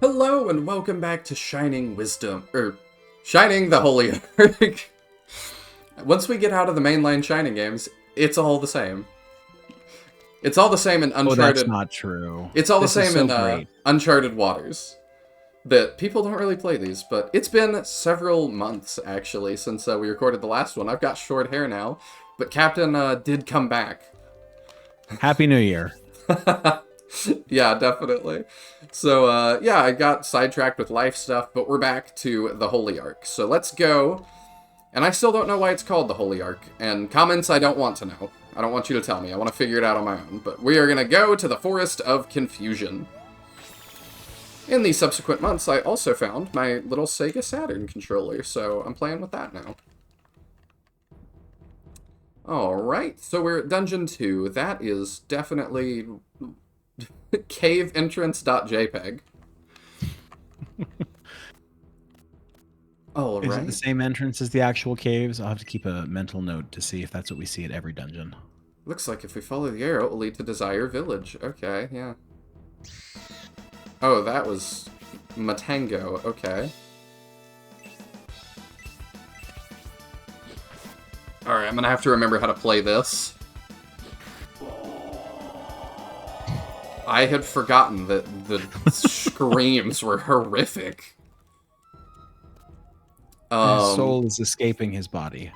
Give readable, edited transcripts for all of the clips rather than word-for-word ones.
Hello and welcome back to Shining the Holy Ark. Once we get out of the mainline Shining games, it's all the same. It's all the same in Uncharted. Oh, that's not true. It's all the same in Uncharted Waters. That people don't really play these, but it's been several months, actually, since we recorded the last one. I've got short hair now, but Captain did come back. Happy New Year. Yeah, definitely. So, yeah, I got sidetracked with life stuff, but we're back to the Holy Ark. So let's go. And I still don't know why it's called the Holy Ark. And comments, I don't want to know. I don't want you to tell me. I want to figure it out on my own. But we are going to go to the Forest of Confusion. In the subsequent months, I also found my little Sega Saturn controller, so I'm playing with that now. Alright, so we're at Dungeon 2. That is definitely caveentrance.jpg. Alright. Is it the same entrance as the actual caves? I'll have to keep a mental note to see if that's what we see at every dungeon. Looks like if we follow the arrow, it will lead to Desire Village. Okay, yeah. Oh, that was Matango. Okay. Alright, I'm gonna have to remember how to play this. I had forgotten that the screams were horrific. His soul is escaping his body.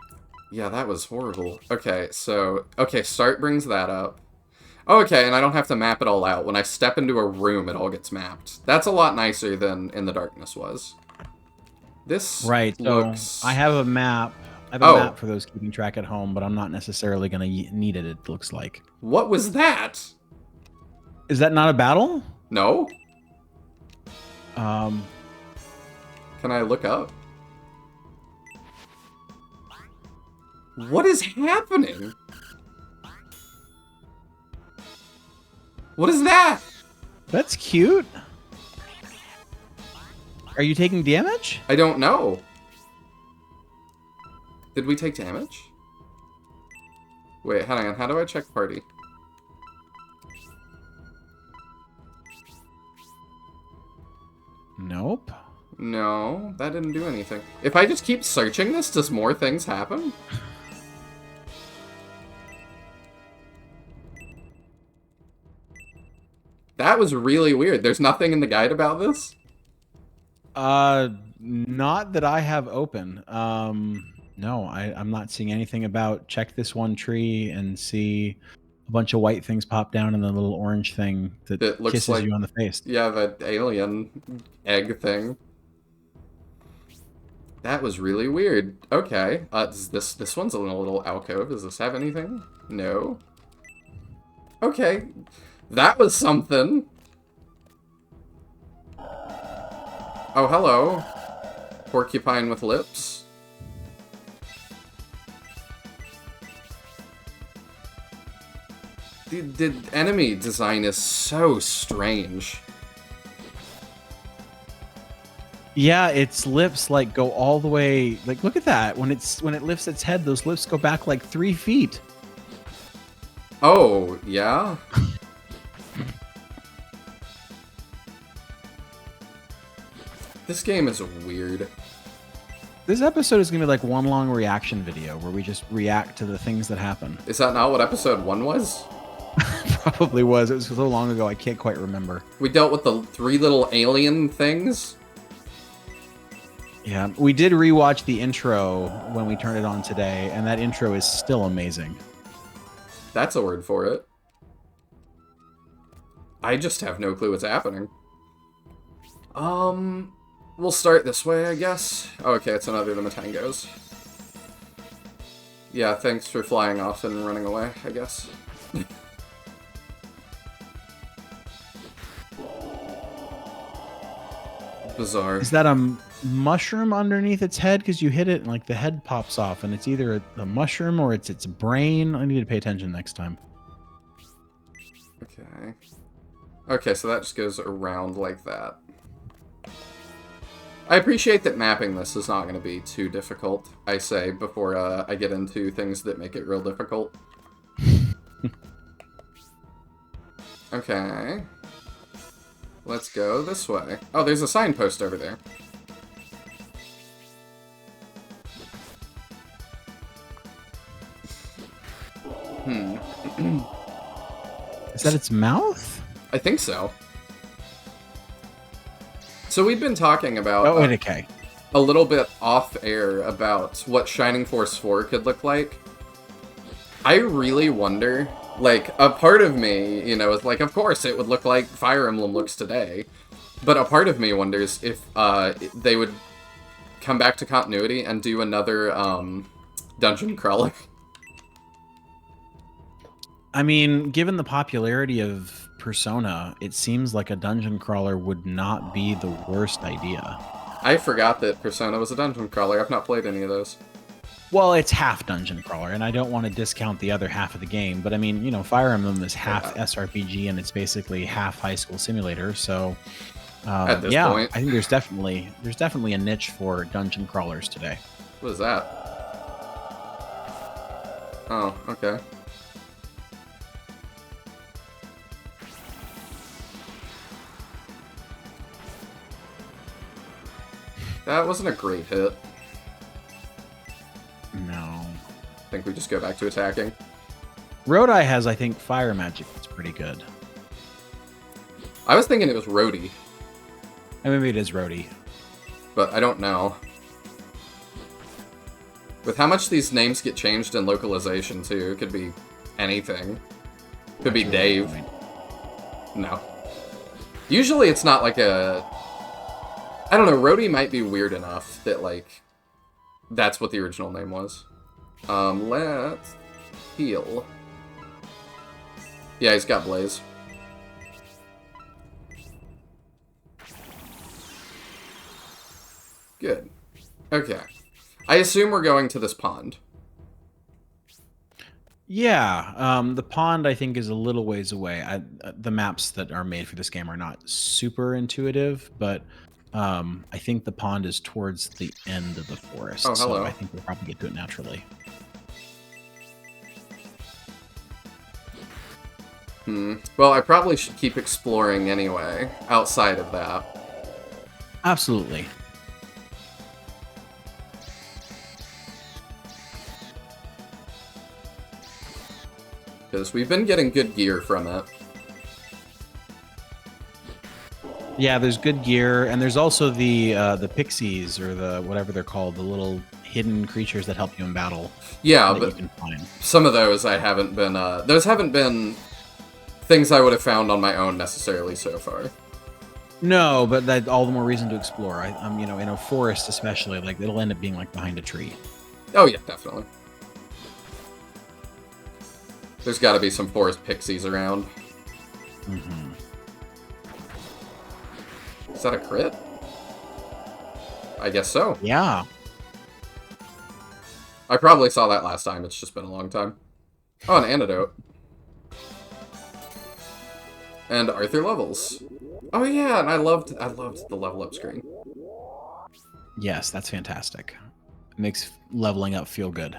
Yeah, that was horrible. Okay, so... Okay, start brings that up. Oh, okay, and I don't have to map it all out. When I step into a room, it all gets mapped. That's a lot nicer than In the Darkness was. This looks... So I have a map. I have a map for those keeping track at home, but I'm not necessarily going to need it, it looks like. What was that? Is that not a battle? No. Can I look up? What is happening? What is that? That's cute. Are you taking damage? I don't know. Did we take damage? Wait, hang on. How do I check party? Nope. No, that didn't do anything. If I just keep searching this, does more things happen? That was really weird. There's nothing in the guide about this? Not that I have open. No, I'm not seeing anything about check this one tree and see a bunch of white things pop down and the little orange thing that looks kisses like, you on the face. Yeah, the alien egg thing. That was really weird. Okay, this one's in a little alcove. Does this have anything? No. Okay, that was something. Oh, hello. Porcupine with lips. The enemy design is so strange. Yeah, its lips like go all the way. Like, look at that. When it lifts its head, those lips go back like 3 feet. Oh, yeah? This game is weird. This episode is going to be like one long reaction video where we just react to the things that happen. Is that not what episode 1 was? Probably was. It was so long ago, I can't quite remember. We dealt with the 3 little alien things? Yeah, we did rewatch the intro when we turned it on today, and that intro is still amazing. That's a word for it. I just have no clue what's happening. We'll start this way, I guess. Okay, it's another of the Matangos. Yeah, thanks for flying off and running away, I guess. Bizarre. Is that a mushroom underneath its head? Because you hit it and like the head pops off, and it's either a mushroom or it's its brain. I need to pay attention next time. Okay. Okay, so that just goes around like that. I appreciate that mapping this is not going to be too difficult, I say, before I get into things that make it real difficult. Okay. let's go this way. Oh, there's a signpost over there. Is that its mouth? I think so. So we've been talking about Oh, okay. a little bit off air about what Shining Force 4 could look like. I really wonder, like, a part of me, you know, is like, of course it would look like Fire Emblem looks today, but a part of me wonders if they would come back to continuity and do another dungeon crawler. I mean, given the popularity of Persona, it seems like a dungeon crawler would not be the worst idea. I forgot that Persona was a dungeon crawler. I've not played any of those. Well, it's half dungeon crawler, and I don't want to discount the other half of the game, but I mean, you know, Fire Emblem is half SRPG and it's basically half high school simulator, so At this yeah, point. I think there's definitely a niche for dungeon crawlers today. What is that? Oh, okay. That wasn't a great hit. No. I think we just go back to attacking. Rodai has, I think, fire magic that's pretty good. I was thinking it was Rhodey, And maybe it is Rhodey. but I don't know. With how much these names get changed in localization, too, it could be anything. Could be Dave. No. Usually it's not like a... I don't know, Rhodey might be weird enough that, like, that's what the original name was. Let's heal. Yeah, he's got Blaze. Good. Okay. I assume we're going to this pond. Yeah, the pond I think is a little ways away. The maps that are made for this game are not super intuitive, but I think the pond is towards the end of the forest. Oh, hello. So I think we'll probably get to it naturally. Well, I probably should keep exploring anyway, outside of that. Absolutely. Because we've been getting good gear from it. Yeah, there's good gear, and there's also the pixies, or the whatever they're called, the little hidden creatures that help you in battle. Yeah, that but you can find. some of those I haven't been, those haven't been things I would have found on my own necessarily so far. No, but that all the more reason to explore. I'm, you know, in a forest especially, like it'll end up being like behind a tree. Oh yeah, definitely. There's gotta be some forest pixies around. Mm-hmm. Is that a crit? I guess so. Yeah. I probably saw that last time, it's just been a long time. Oh, an antidote. And Arthur levels. Oh yeah, and I loved the level up screen. Yes, that's fantastic. It makes leveling up feel good.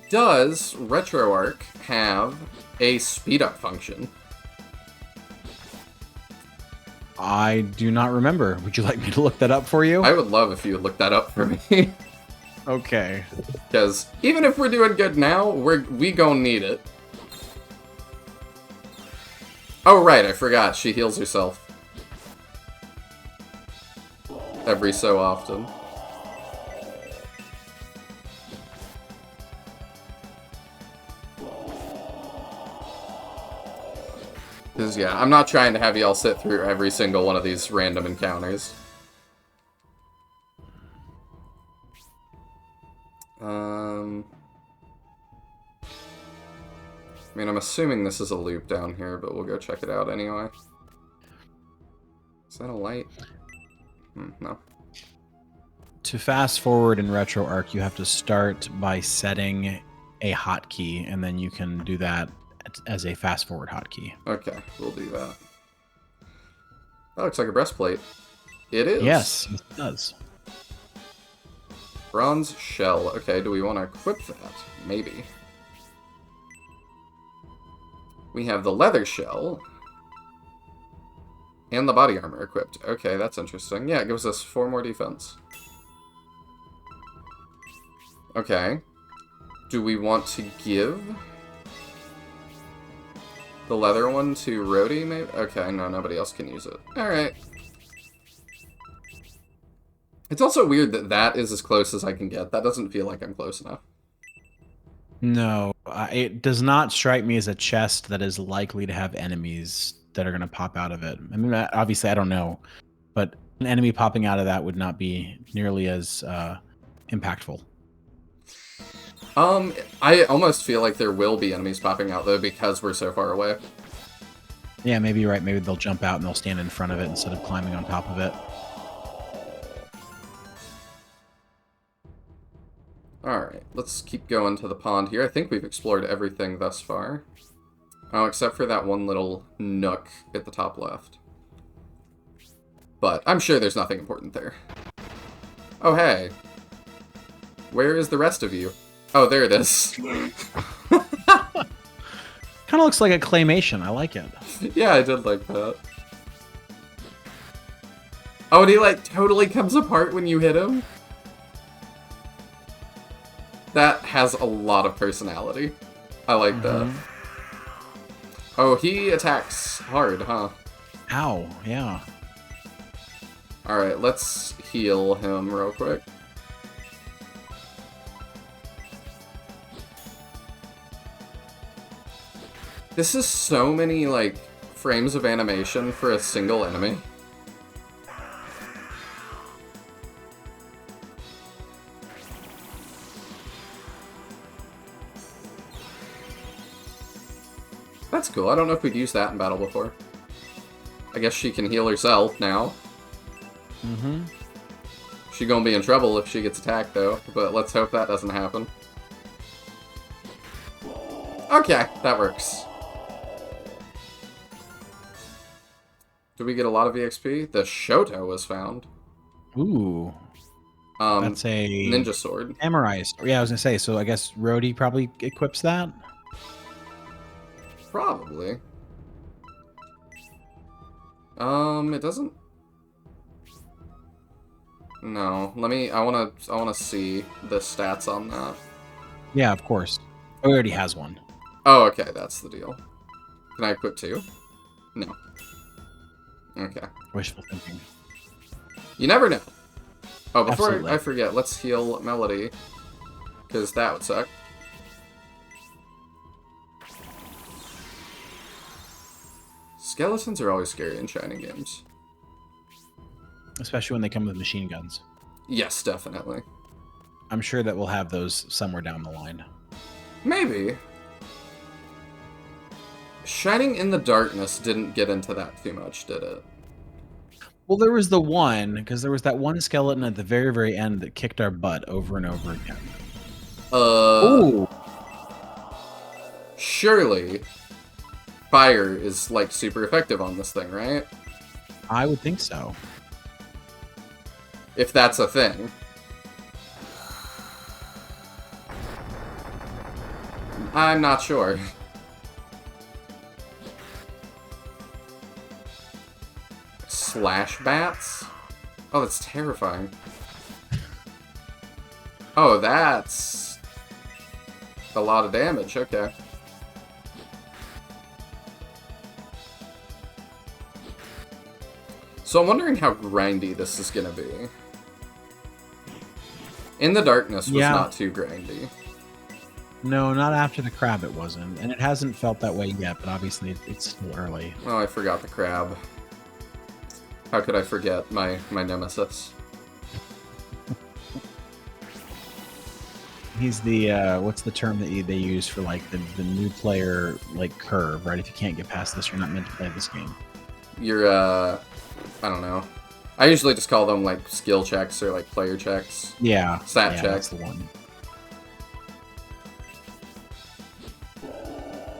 Does RetroArch have a speed up function? I do not remember. Would you like me to look that up for you? I would love if you would look that up for me. Okay. Because even if we're doing good now, we gonna need it. Oh right, I forgot. She heals herself. Every so often. Because, yeah, I'm not trying to have y'all sit through every single one of these random encounters. I mean, I'm assuming this is a loop down here, but we'll go check it out anyway. Is that a light? No. To fast forward in RetroArch, you have to start by setting a hotkey, and then you can do that as a fast forward hotkey. Okay, we'll do that. That looks like a breastplate. It is. Yes, it does. Bronze shell. Okay, do we want to equip that? Maybe. We have the leather shell. And the body armor equipped. Okay, that's interesting. Yeah, it gives us 4 more defense. Okay. Do we want to give the leather one to Rhodey, maybe? Okay, no, nobody else can use it. Alright. It's also weird that that is as close as I can get. That doesn't feel like I'm close enough. No, it does not strike me as a chest that is likely to have enemies that are going to pop out of it. I mean, obviously, I don't know, but an enemy popping out of that would not be nearly as impactful. I almost feel like there will be enemies popping out, though, because we're so far away. Yeah, maybe you're right. Maybe they'll jump out and they'll stand in front of it instead of climbing on top of it. Alright, let's keep going to the pond here. I think we've explored everything thus far. Oh, except for that one little nook at the top left. But I'm sure there's nothing important there. Oh, hey. Where is the rest of you? Oh, there it is. Kind of looks like a claymation. I like it. Yeah, I did like that. Oh, and he, like, totally comes apart when you hit him? That has a lot of personality. I like that. Oh, he attacks hard, huh? Ow, yeah. Alright, let's heal him real quick. This is so many, like, frames of animation for a single enemy. That's cool. I don't know if we'd used that in battle before. I guess she can heal herself now. Mm-hmm. She gonna be in trouble if she gets attacked, though. But let's hope that doesn't happen. Okay, that works. Did we get a lot of EXP? The Shoto was found. Ooh. That's a ninja sword. Samurai. Yeah, I was gonna say. So I guess Rhodey probably equips that. Probably. It doesn't. No, let me. I wanna see the stats on that. Yeah, of course. Oh, he already has one. Oh, okay, that's the deal. Can I equip 2? No. Okay. Wishful thinking. You never know. Oh, before Absolutely. I forget, let's heal Melody, because that would suck. Skeletons are always scary in Shining games. Especially when they come with machine guns. Yes, definitely. I'm sure that we'll have those somewhere down the line. Maybe. Shining in the Darkness didn't get into that too much, did it? Well, there was the one, because there was that one skeleton at the very, very end that kicked our butt over and over again. Ooh. Surely fire is, like, super effective on this thing, right? I would think so. If that's a thing. I'm not sure. Slash bats? Oh, that's terrifying. Oh, that's a lot of damage. Okay. So I'm wondering how grindy this is gonna be. In the Darkness was not too grindy. No, not after the crab it wasn't. And it hasn't felt that way yet, but obviously it's still early. Oh, I forgot the crab. How could I forget my nemesis? He's the, what's the term that they use for, like, the new player, like, curve, right? If you can't get past this, you're not meant to play this game. You're, I don't know. I usually just call them, like, skill checks or, like, player checks. Yeah. Stat check. That's the one.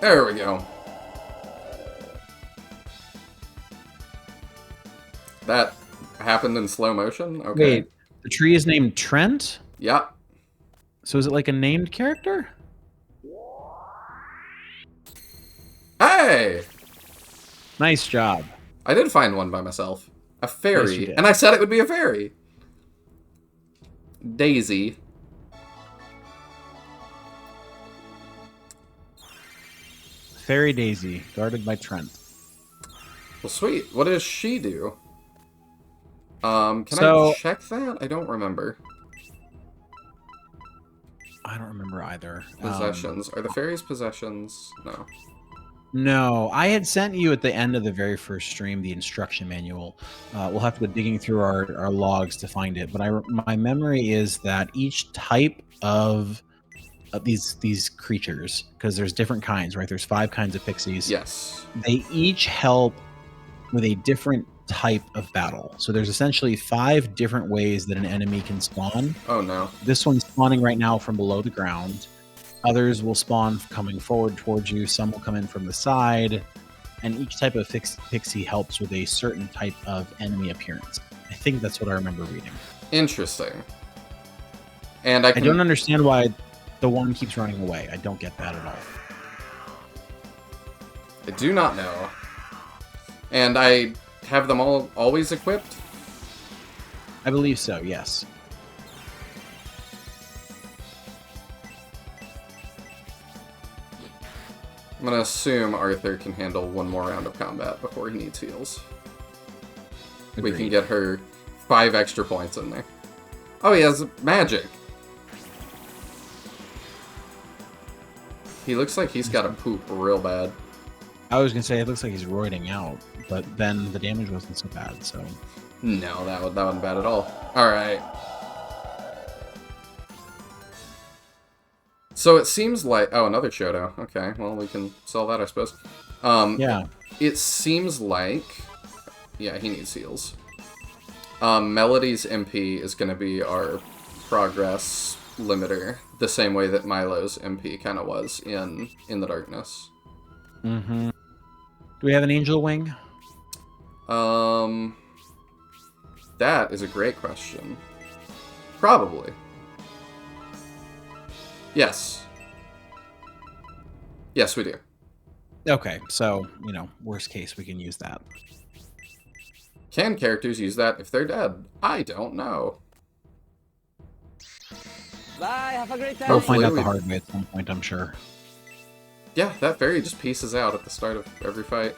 There we go. That happened in slow motion? Okay. Wait, the tree is named Trent? Yeah. So is it like a named character? Hey! Nice job. I did find one by myself. A fairy. Yes, you did. And I said it would be a fairy. Daisy. Fairy Daisy, guarded by Trent. Well, sweet. What does she do? Can So- I check that? I don't remember. I don't remember either. Possessions. Are the fairies possessions? No. No, I had sent you at the end of the very first stream the instruction manual. We'll have to go digging through our logs to find it, but my memory is that each type of these creatures, because there's different kinds, right? There's 5 kinds of pixies. Yes. They each help with a different type of battle. So there's essentially 5 different ways that an enemy can spawn. Oh, no. This one's spawning right now from below the ground. Others will spawn coming forward towards you. Some will come in from the side. And each type of pixie helps with a certain type of enemy appearance. I think that's what I remember reading. Interesting. And I don't understand why the one keeps running away. I don't get that at all. I do not know. And I have them all always equipped? I believe so, yes. I'm gonna assume Arthur can handle one more round of combat before he needs heals. Agreed. We can get her 5 extra points in there. Oh, he has magic. He looks like he's got to poop real bad. I was going to say, it looks like he's roiding out, but then the damage wasn't so bad, so... No, that wasn't bad at all. Alright. So it seems like... Oh, another Shoto. Okay, well, we can sell that, I suppose. Yeah. It seems like... Yeah, he needs heals. Melody's MP is going to be our progress limiter, the same way that Milo's MP kind of was in the darkness. Mm-hmm. Do we have an angel wing? That is a great question. Probably. Yes. Yes, we do. Okay, so, you know, worst case, we can use that. Can characters use that if they're dead? I don't know. Bye, have a great time. We'll find out Hopefully the hard way at some point, I'm sure. Yeah, that fairy just pieces out at the start of every fight.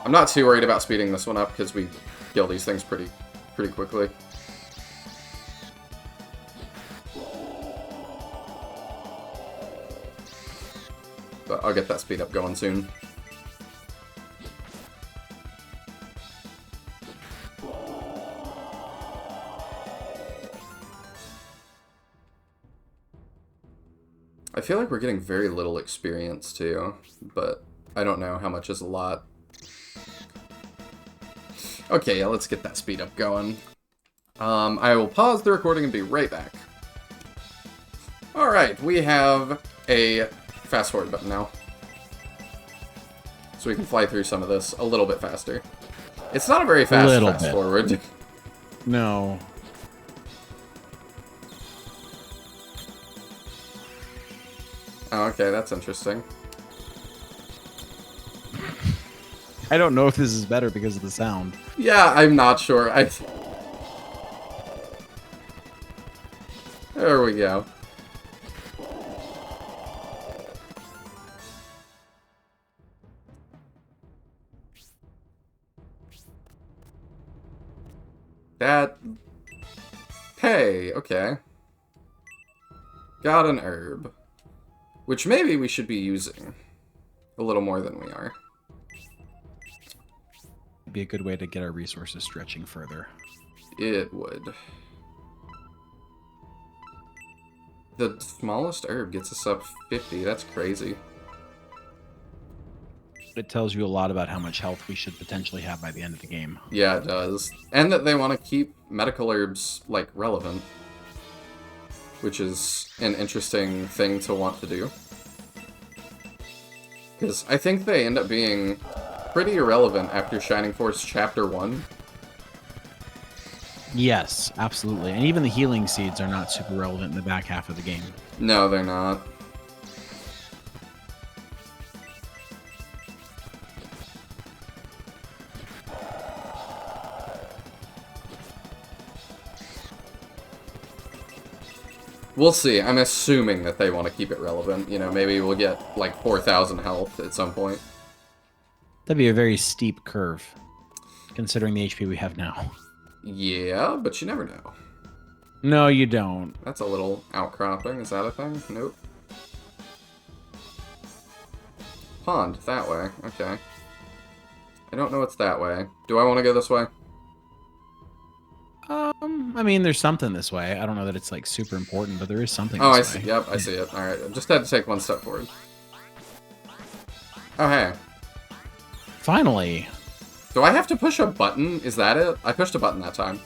I'm not too worried about speeding this one up because we kill these things pretty quickly. But I'll get that speed up going soon. I feel like we're getting very little experience too, but I don't know how much is a lot. Okay, yeah, let's get that speed up going. I will pause the recording and be right back. Alright, we have a fast forward button now. So we can fly through some of this a little bit faster. It's not a very fast forward. No. Oh, okay, that's interesting. I don't know if this is better because of the sound. Yeah, I'm not sure. There we go. That... Hey, okay. Got an herb. Which maybe we should be using a little more than we are. Be a good way to get our resources stretching further. It would. The smallest herb gets us up 50. That's crazy. It tells you a lot about how much health we should potentially have by the end of the game. Yeah, it does. And that they want to keep medical herbs, like, relevant. Which is an interesting thing to want to do. Because I think they end up being pretty irrelevant after Shining Force Chapter 1. Yes, absolutely. And even the healing seeds are not super relevant in the back half of the game. No, they're not. We'll see. I'm assuming that they want to keep it relevant. You know, maybe we'll get like 4,000 health at some point. That'd be a very steep curve, considering the HP we have now. Yeah, but you never know. No, you don't. That's a little outcropping. Is that a thing? Nope. Pond, that way. Okay. I don't know what's that way. Do I want to go this way? I mean, there's something this way. I don't know that it's like super important, but there is something Oh, I this see. way. Yep, I see it. Alright, I just had to take one step forward. Oh, hey. Finally. Do I have to push a button? Is that it? I pushed a button that time.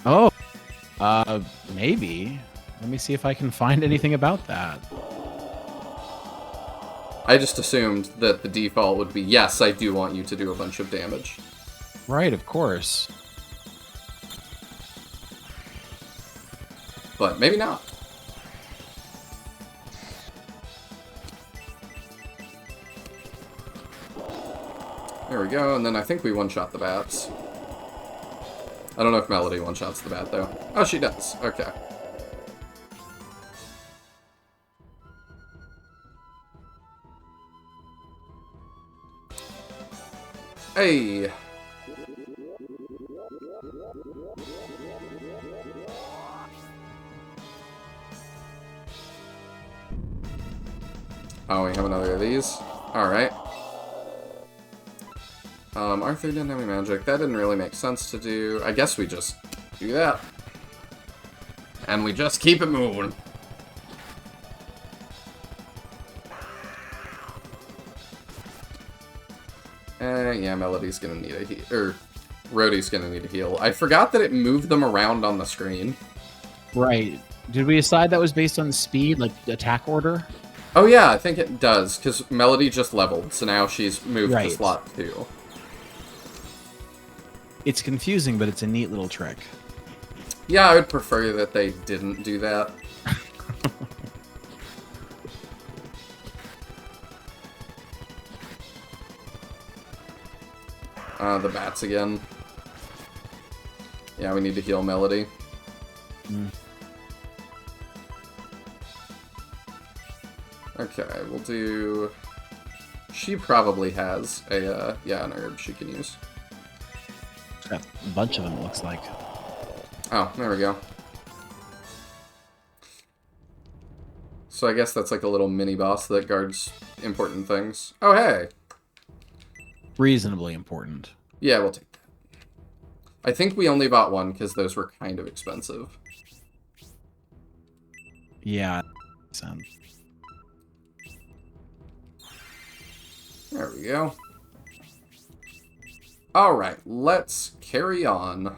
Oh. Maybe. Let me see if I can find anything about that. I just assumed that the default would be, yes, I do want you to do a bunch of damage. Right, of course. But maybe not. There we go, and then I think we one-shot the bats. I don't know if Melody one-shots the bat, though. Oh, she does. Okay. Hey! Oh, we have another of these. Alright. Arthur didn't have any magic. That didn't really make sense to do. I guess we just do that. And we just keep it moving. Yeah, Melody's gonna need a heal. Or, Rhodey's gonna need a heal. I forgot that it moved them around on the screen. Right. Did we decide that was based on speed, like attack order? Oh yeah, I think it does, because Melody just leveled, so now she's moved Right. to slot 2. It's confusing, but it's a neat little trick. Yeah, I would prefer that they didn't do that. The bats again. Yeah, we need to heal Melody. Mm. Okay, we'll do... She probably has a, yeah, an herb she can use. She's got a bunch of them, it looks like. Oh, there we go. So I guess that's like a little mini-boss that guards important things. Oh, hey! Reasonably important. Yeah, we'll take that. I think we only bought one because those were kind of expensive. Yeah. Sound. There we go. Alright, let's carry on.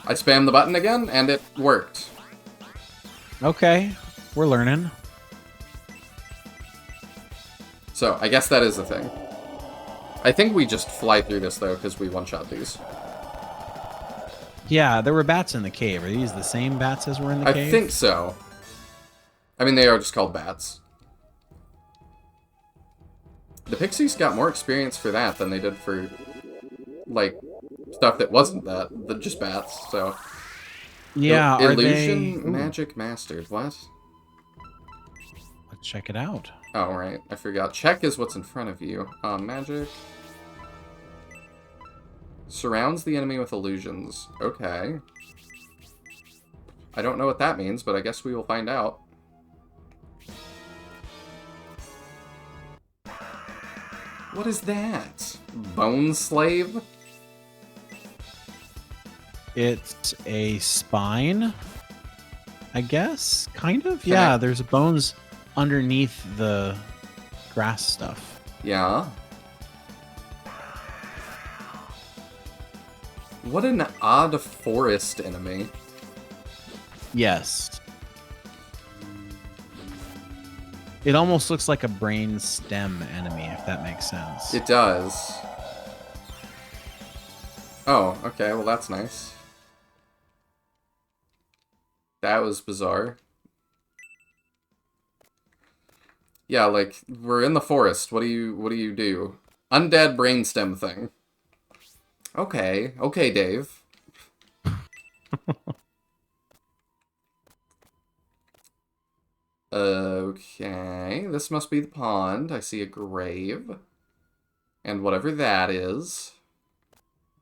I spammed the button again, and it worked. Okay, we're learning. So, I guess that is the thing. I think we just fly through this, though, because we one-shot these. Yeah, there were bats in the cave. Are these the same bats as were in the cave? I think so. I mean, they are just called bats. The Pixies got more experience for that than they did for, like, stuff that wasn't that, just bats, so... Yeah, Illusion are they... Magic Mastered, what? Let's check it out. Oh, right, I forgot. Check is what's in front of you. Magic... Surrounds the enemy with illusions. Okay. I don't know what that means, but I guess we will find out. What is that? Bone Slave? It's a spine, I guess? Kind of? Yeah, there's bones underneath the grass stuff. Yeah. What an odd forest enemy. It almost looks like a brain stem enemy, if that makes sense. It does. Oh, okay, well that's nice. That was bizarre. Yeah, like, we're in the forest. What do you do? Undead brainstem thing. Okay. Okay, Dave. Okay, this must be the pond. I see a grave. And whatever that is.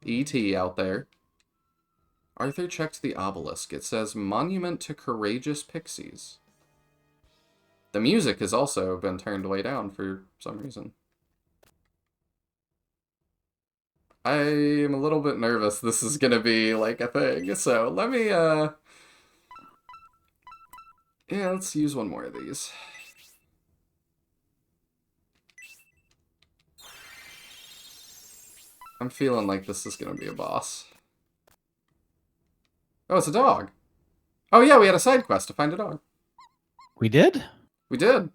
E.T. out there. Arthur checked the obelisk. It says, Monument to Courageous Pixies. The music has also been turned way down for some reason. I am a little bit nervous this is gonna be, like, a thing. So, let me, yeah, let's use one more of these. I'm feeling like this is gonna be a boss. Oh, it's a dog. Oh yeah, we had a side quest to find a dog. We did? We did.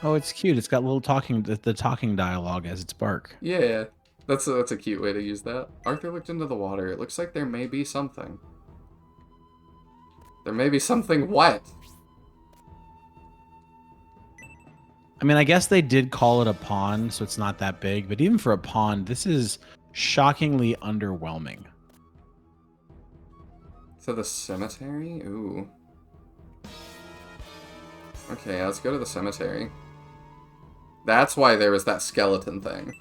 Oh, it's cute. It's got little the talking dialogue as its bark. Yeah, that's a cute way to use that. Arthur looked into the water. It looks like there may be something. There may be something wet. I mean, I guess they did call it a pond, so it's not that big. But even for a pond, this is shockingly underwhelming. To the cemetery? Ooh. Okay, let's go to the cemetery. That's why there was that skeleton thing.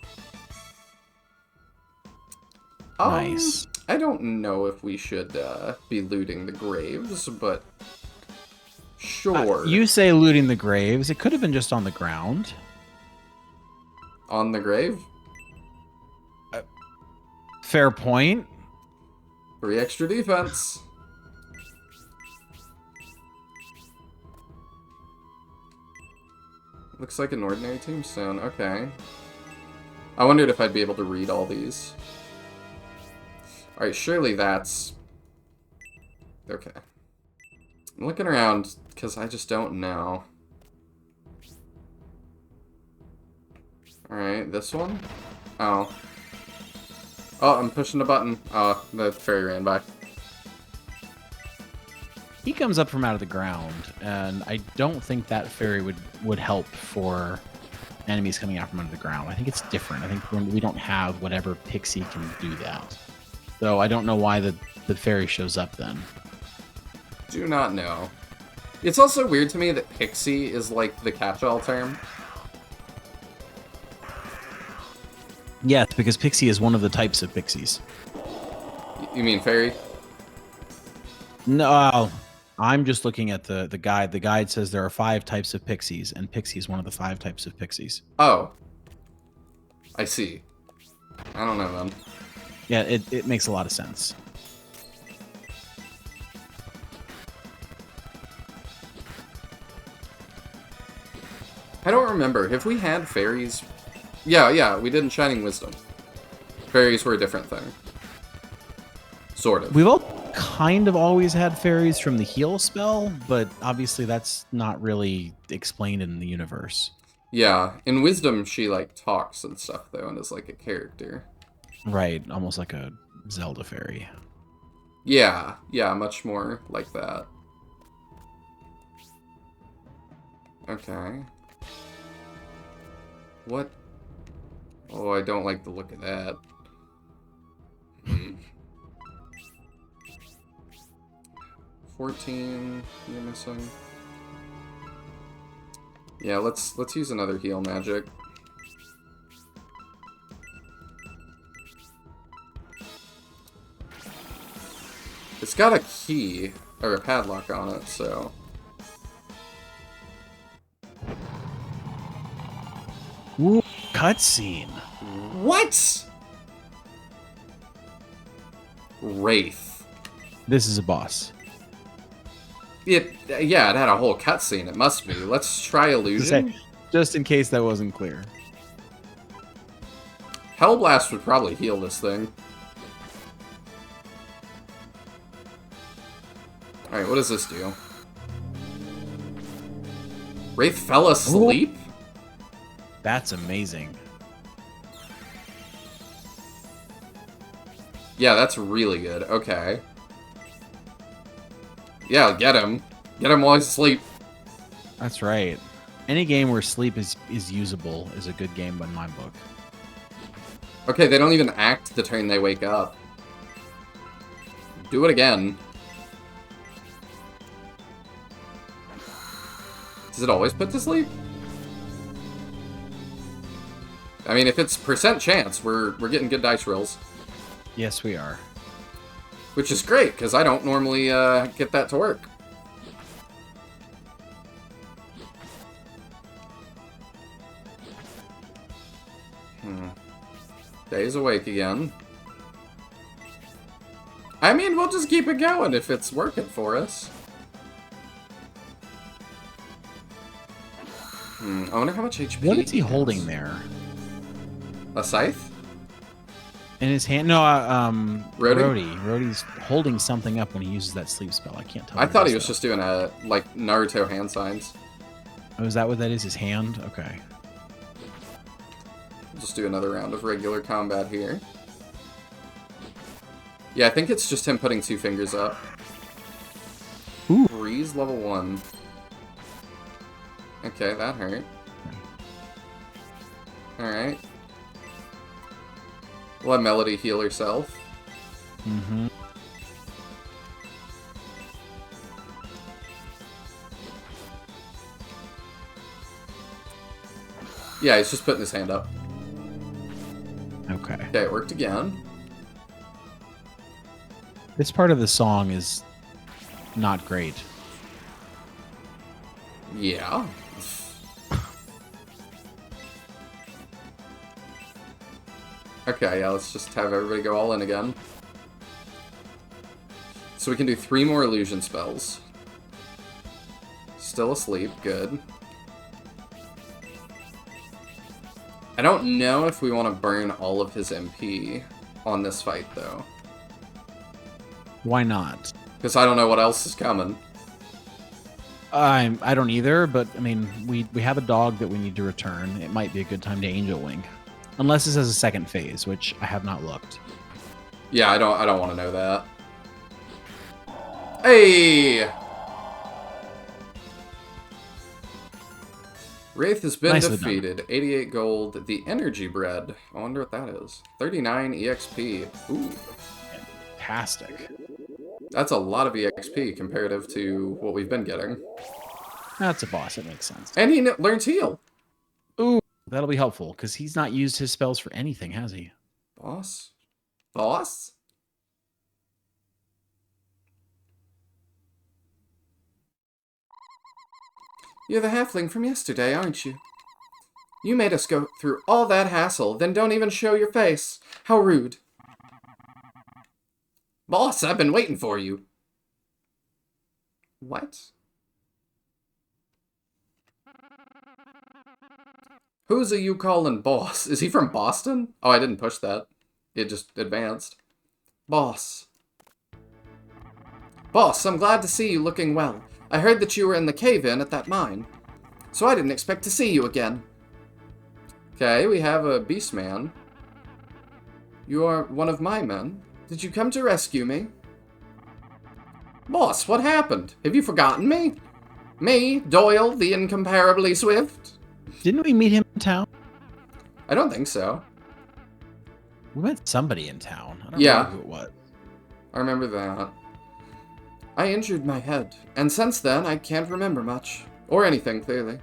Nice. I don't know if we should be looting the graves, but sure. You say looting the graves. It could have been just on the ground. On the grave? Fair point. 3 extra defense. Looks like an ordinary tombstone. Okay. I wondered if I'd be able to read all these. Alright, surely that's... Okay. I'm looking around because I just don't know. Alright, this one? Oh. Oh, I'm pushing a button. Oh, the fairy ran by. He comes up from out of the ground, and I don't think that fairy would help for enemies coming out from under the ground. I think it's different. I think we don't have whatever pixie can do that. So I don't know why the fairy shows up then. Do not know. It's also weird to me that pixie is like the catch-all term. Yes, because pixie is one of the types of pixies. You mean fairy? No, I'm just looking at the guide. The guide says there are 5 types of pixies, and pixie is one of the 5 types of pixies. Oh. I see. I don't know then. Yeah, it makes a lot of sense. I don't remember. Have we had fairies? Yeah, we did in Shining Wisdom. Fairies were a different thing. Sort of. We've all kind of always had fairies from the heal spell, but obviously that's not really explained in the universe. Yeah, in Wisdom she, like, talks and stuff, though, and is, like, a character. Right, almost like a Zelda fairy. Yeah, much more like that. Okay. What? Oh, I don't like the look of that. 14 you're missing. Yeah, let's use another heal magic. It's got a key or a padlock on it, so. Ooh, cutscene. What? Wraith. This is a boss. Yeah, it had a whole cutscene. It must be. Let's try illusion. Just in case that wasn't clear. Hellblast would probably heal this thing. Alright, what does this do? Wraith fell asleep? That's amazing. Yeah, that's really good. Okay. Yeah, get him. Get him while he's asleep. That's right. Any game where sleep is usable is a good game in my book. Okay, they don't even act the turn they wake up. Do it again. Does it always put to sleep? I mean, if it's percent chance, we're getting good dice rolls. Yes, we are. Which is great, because I don't normally get that to work. Day's awake again. I mean, we'll just keep it going if it's working for us. I wonder how much HP. What is he holding there? A scythe? In his hand? No, Rhodey? Rhodey's holding something up when he uses that sleep spell. I can't tell. I thought he was just doing a, like, Naruto hand signs. Oh, is that what that is? His hand? Okay. Just do another round of regular combat here. Yeah, I think it's just him putting 2 fingers up. Ooh. Breeze level 1. Okay, that hurt. Alright. Let Melody heal herself. Mm-hmm. Yeah, he's just putting his hand up. Okay. Okay, it worked again. This part of the song is not great. Yeah. Okay, yeah, let's just have everybody go all in again. So we can do 3 more illusion spells. Still asleep, good. I don't know if we want to burn all of his MP on this fight, though. Why not? Because I don't know what else is coming. I don't either, but I mean, we have a dog that we need to return. It might be a good time to Angel Wing. Unless this has a second phase, which I have not looked. Yeah, I don't want to know that. Hey! Wraith has been Nicely defeated. done. 88 gold. The energy bread. I wonder what that is. 39 EXP. Ooh. Fantastic. That's a lot of EXP comparative to what we've been getting. That's a boss. It makes sense. And he learns heal. Ooh, that'll be helpful, because he's not used his spells for anything, has he? Boss? Boss? You're the halfling from yesterday, aren't you? You made us go through all that hassle, then don't even show your face. How rude. Boss, I've been waiting for you. What? Who's a you calling boss? Is he from Boston? Oh, I didn't push that. It just advanced. Boss. Boss, I'm glad to see you looking well. I heard that you were in the cave-in at that mine, so I didn't expect to see you again. Okay, we have a beast man. You are one of my men. Did you come to rescue me? Boss, what happened? Have you forgotten me? Me, Doyle, the incomparably swift? Didn't we meet him in town? I don't think so. We met somebody in town. I don't Yeah. know who it was. I remember that. I injured my head, and since then I can't remember much. Or anything, clearly.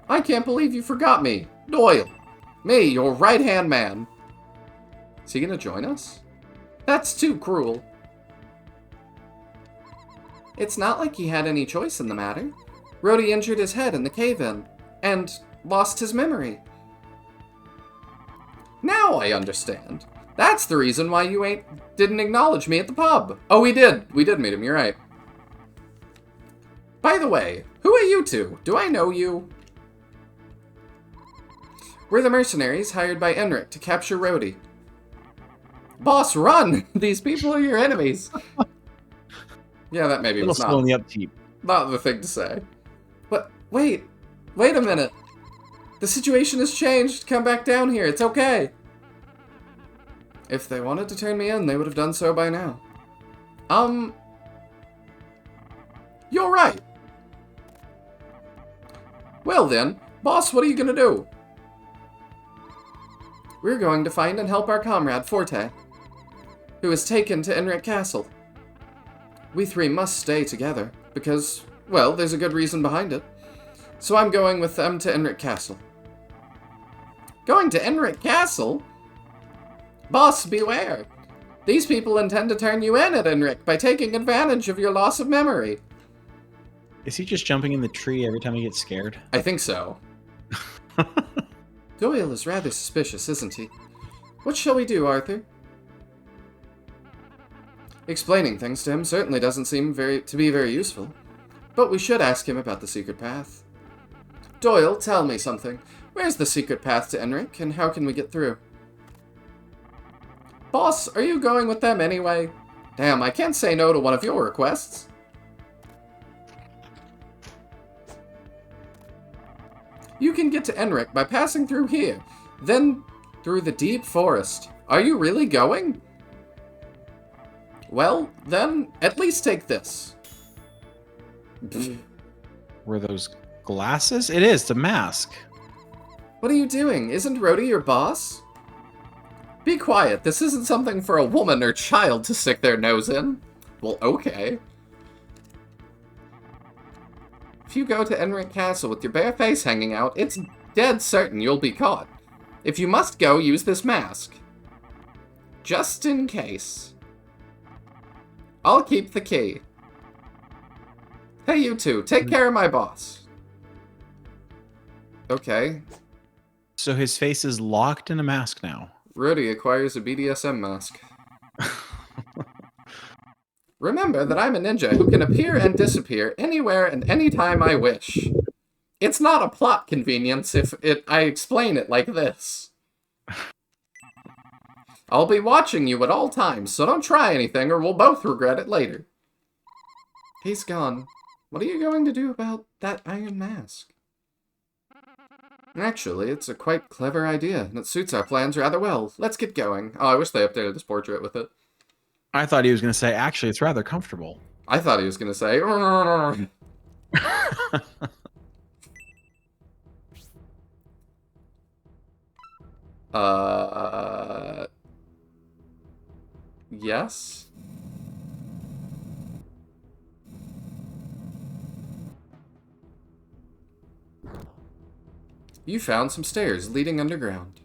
I can't believe you forgot me. Doyle. Me, your right-hand man. Is he gonna join us? That's too cruel. It's not like he had any choice in the matter. Rhodey injured his head in the cave-in, and lost his memory. Now I understand. That's the reason why you didn't acknowledge me at the pub. Oh, we did. We did meet him, you're right. By the way, who are you two? Do I know you? We're the mercenaries hired by Enric to capture Rhodey. Boss, run! These people are your enemies. Yeah, that maybe was slow in not the upkeep. the thing to say. But Wait a minute. The situation has changed. Come back down here. It's okay. If they wanted to turn me in, they would have done so by now. You're right. Well then, boss, what are you gonna do? We're going to find and help our comrade, Forte, who is taken to Enric Castle. We three must stay together, because, well, there's a good reason behind it. So I'm going with them to Enric Castle. Going to Enric Castle? Boss, beware. These people intend to turn you in at Enric by taking advantage of your loss of memory. Is he just jumping in the tree every time he gets scared? I think so. Doyle is rather suspicious, isn't he? What shall we do, Arthur? Explaining things to him certainly doesn't seem to be very useful, but we should ask him about the secret path. Doyle, tell me something. Where's the secret path to Enric, and how can we get through? Boss, are you going with them anyway? Damn, I can't say no to one of your requests. You can get to Enric by passing through here, then through the deep forest. Are you really going? Well, then, at least take this. Were those glasses? It is, the mask. What are you doing? Isn't Rhodey your boss? Be quiet. This isn't something for a woman or child to stick their nose in. Well, okay. If you go to Enric Castle with your bare face hanging out, it's dead certain you'll be caught. If you must go, use this mask. Just in case. I'll keep the key. Hey, you two, take care of my boss. Okay. So his face is locked in a mask now. Rhodey acquires a BDSM mask. Remember that I'm a ninja who can appear and disappear anywhere and anytime I wish. It's not a plot convenience if I explain it like this. I'll be watching you at all times, so don't try anything or we'll both regret it later. He's gone. What are you going to do about that iron mask? Actually, it's a quite clever idea, and it suits our plans rather well. Let's get going. Oh, I wish they updated this portrait with it. I thought he was going to say, actually, it's rather comfortable. I thought he was going to say... Yes? You found some stairs leading underground.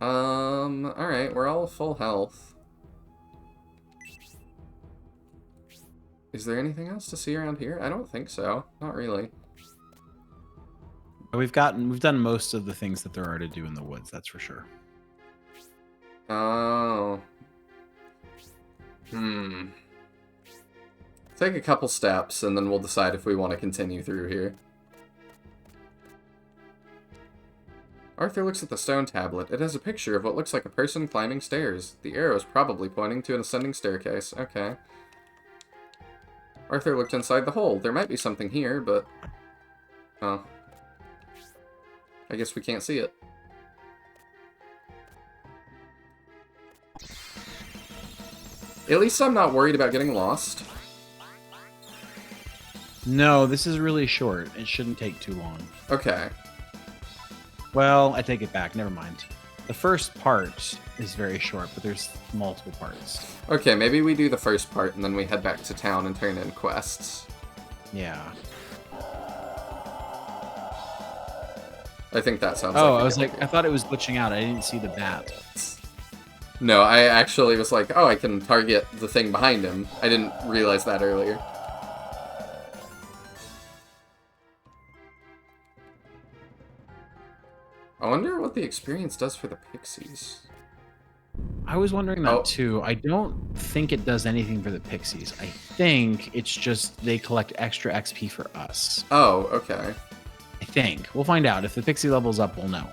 Alright, we're all full health. Is there anything else to see around here? I don't think so. Not really. We've done most of the things that there are to do in the woods, that's for sure. Oh. Take a couple steps, and then we'll decide if we want to continue through here. Arthur looks at the stone tablet. It has a picture of what looks like a person climbing stairs. The arrow is probably pointing to an ascending staircase. Okay. Arthur looked inside the hole. There might be something here, but... Oh. I guess we can't see it. At least I'm not worried about getting lost. No, this is really short. It shouldn't take too long. Okay. Well, I take it back. Never mind. The first part is very short, but there's multiple parts. Okay, maybe we do the first part and then we head back to town and turn in quests. Yeah. I think that sounds Oh, like I was like, I thought it was glitching out. I didn't see the bat. No, I actually was like, oh, I can target the thing behind him. I didn't realize that earlier. I wonder what the experience does for the pixies. I was wondering that too. I don't think it does anything for the pixies. I think it's just they collect extra XP for us. Oh, okay. I think. We'll find out. If the pixie level's up, we'll know.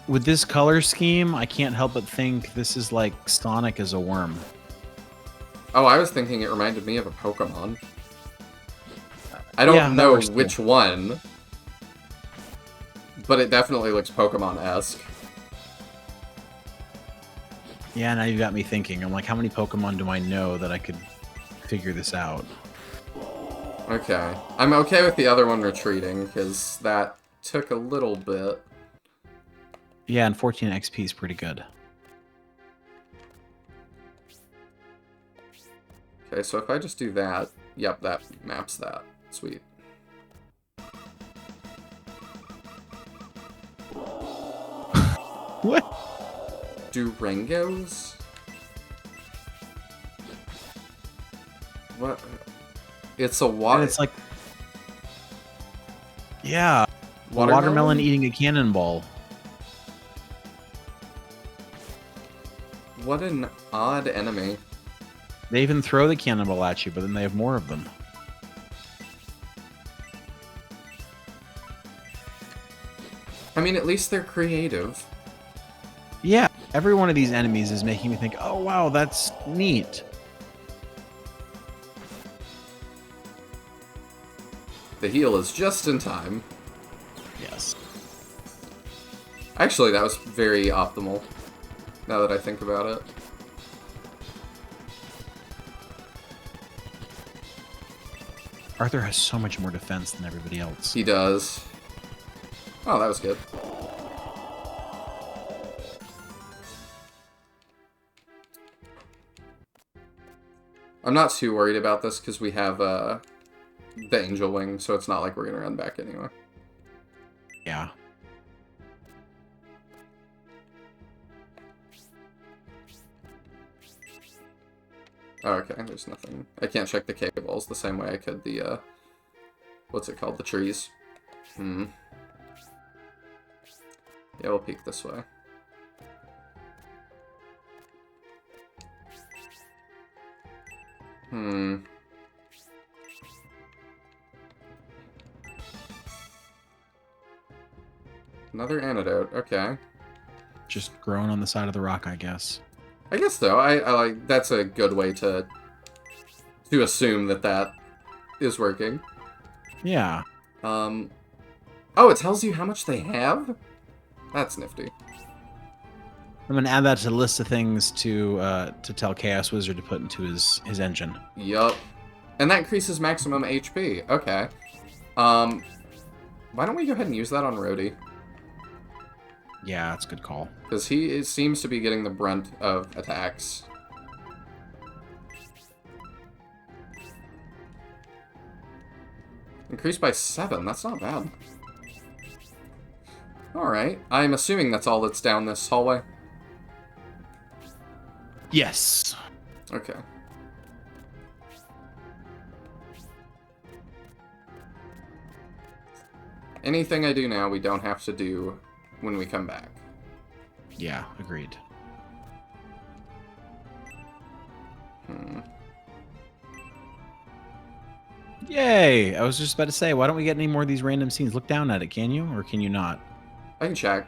With this color scheme, I can't help but think this is like Sonic as a worm. Oh, I was thinking it reminded me of a Pokemon. I don't that know works too. which one, but it definitely looks Pokemon-esque. Yeah, now you've got me thinking. I'm like, how many Pokemon do I know that I could figure this out? Okay. I'm okay with the other one retreating, because that took a little bit. Yeah, and 14 XP is pretty good. Okay, so if I just do that, yep, that maps that. Sweet. What? Durangos? What? It's a water. And it's like, yeah, watermelon eating a cannonball. What an odd enemy. They even throw the cannonball at you, but then they have more of them. I mean, at least they're creative. Yeah, every one of these enemies is making me think, oh wow, that's neat. The heal is just in time. Yes. Actually, that was very optimal, now that I think about it. Arthur has so much more defense than everybody else. He does. Oh, that was good. I'm not too worried about this because we have the Angel Wing, so it's not like we're going to run back anyway. Yeah. Oh, okay, there's nothing. I can't check the cables the same way I could the, what's it called? The trees. Yeah, we'll peek this way. Another antidote, okay. Just growing on the side of the rock, I guess. I guess so. I like that's a good way to assume that that is working. Yeah. Oh, it tells you how much they have? That's nifty. I'm gonna add that to the list of things to tell Chaos Wizard to put into his engine. Yup. And that increases maximum HP. Okay. Why don't we go ahead and use that on Rhodey? Yeah, that's a good call. Because he seems to be getting the brunt of attacks. Increased by 7. That's not bad. Alright. I'm assuming that's all that's down this hallway. Yes. Okay. Anything I do now, we don't have to do when we come back. Yeah, agreed. Yay! I was just about to say, why don't we get any more of these random scenes? Look down at it, can you? Or can you not? I can check.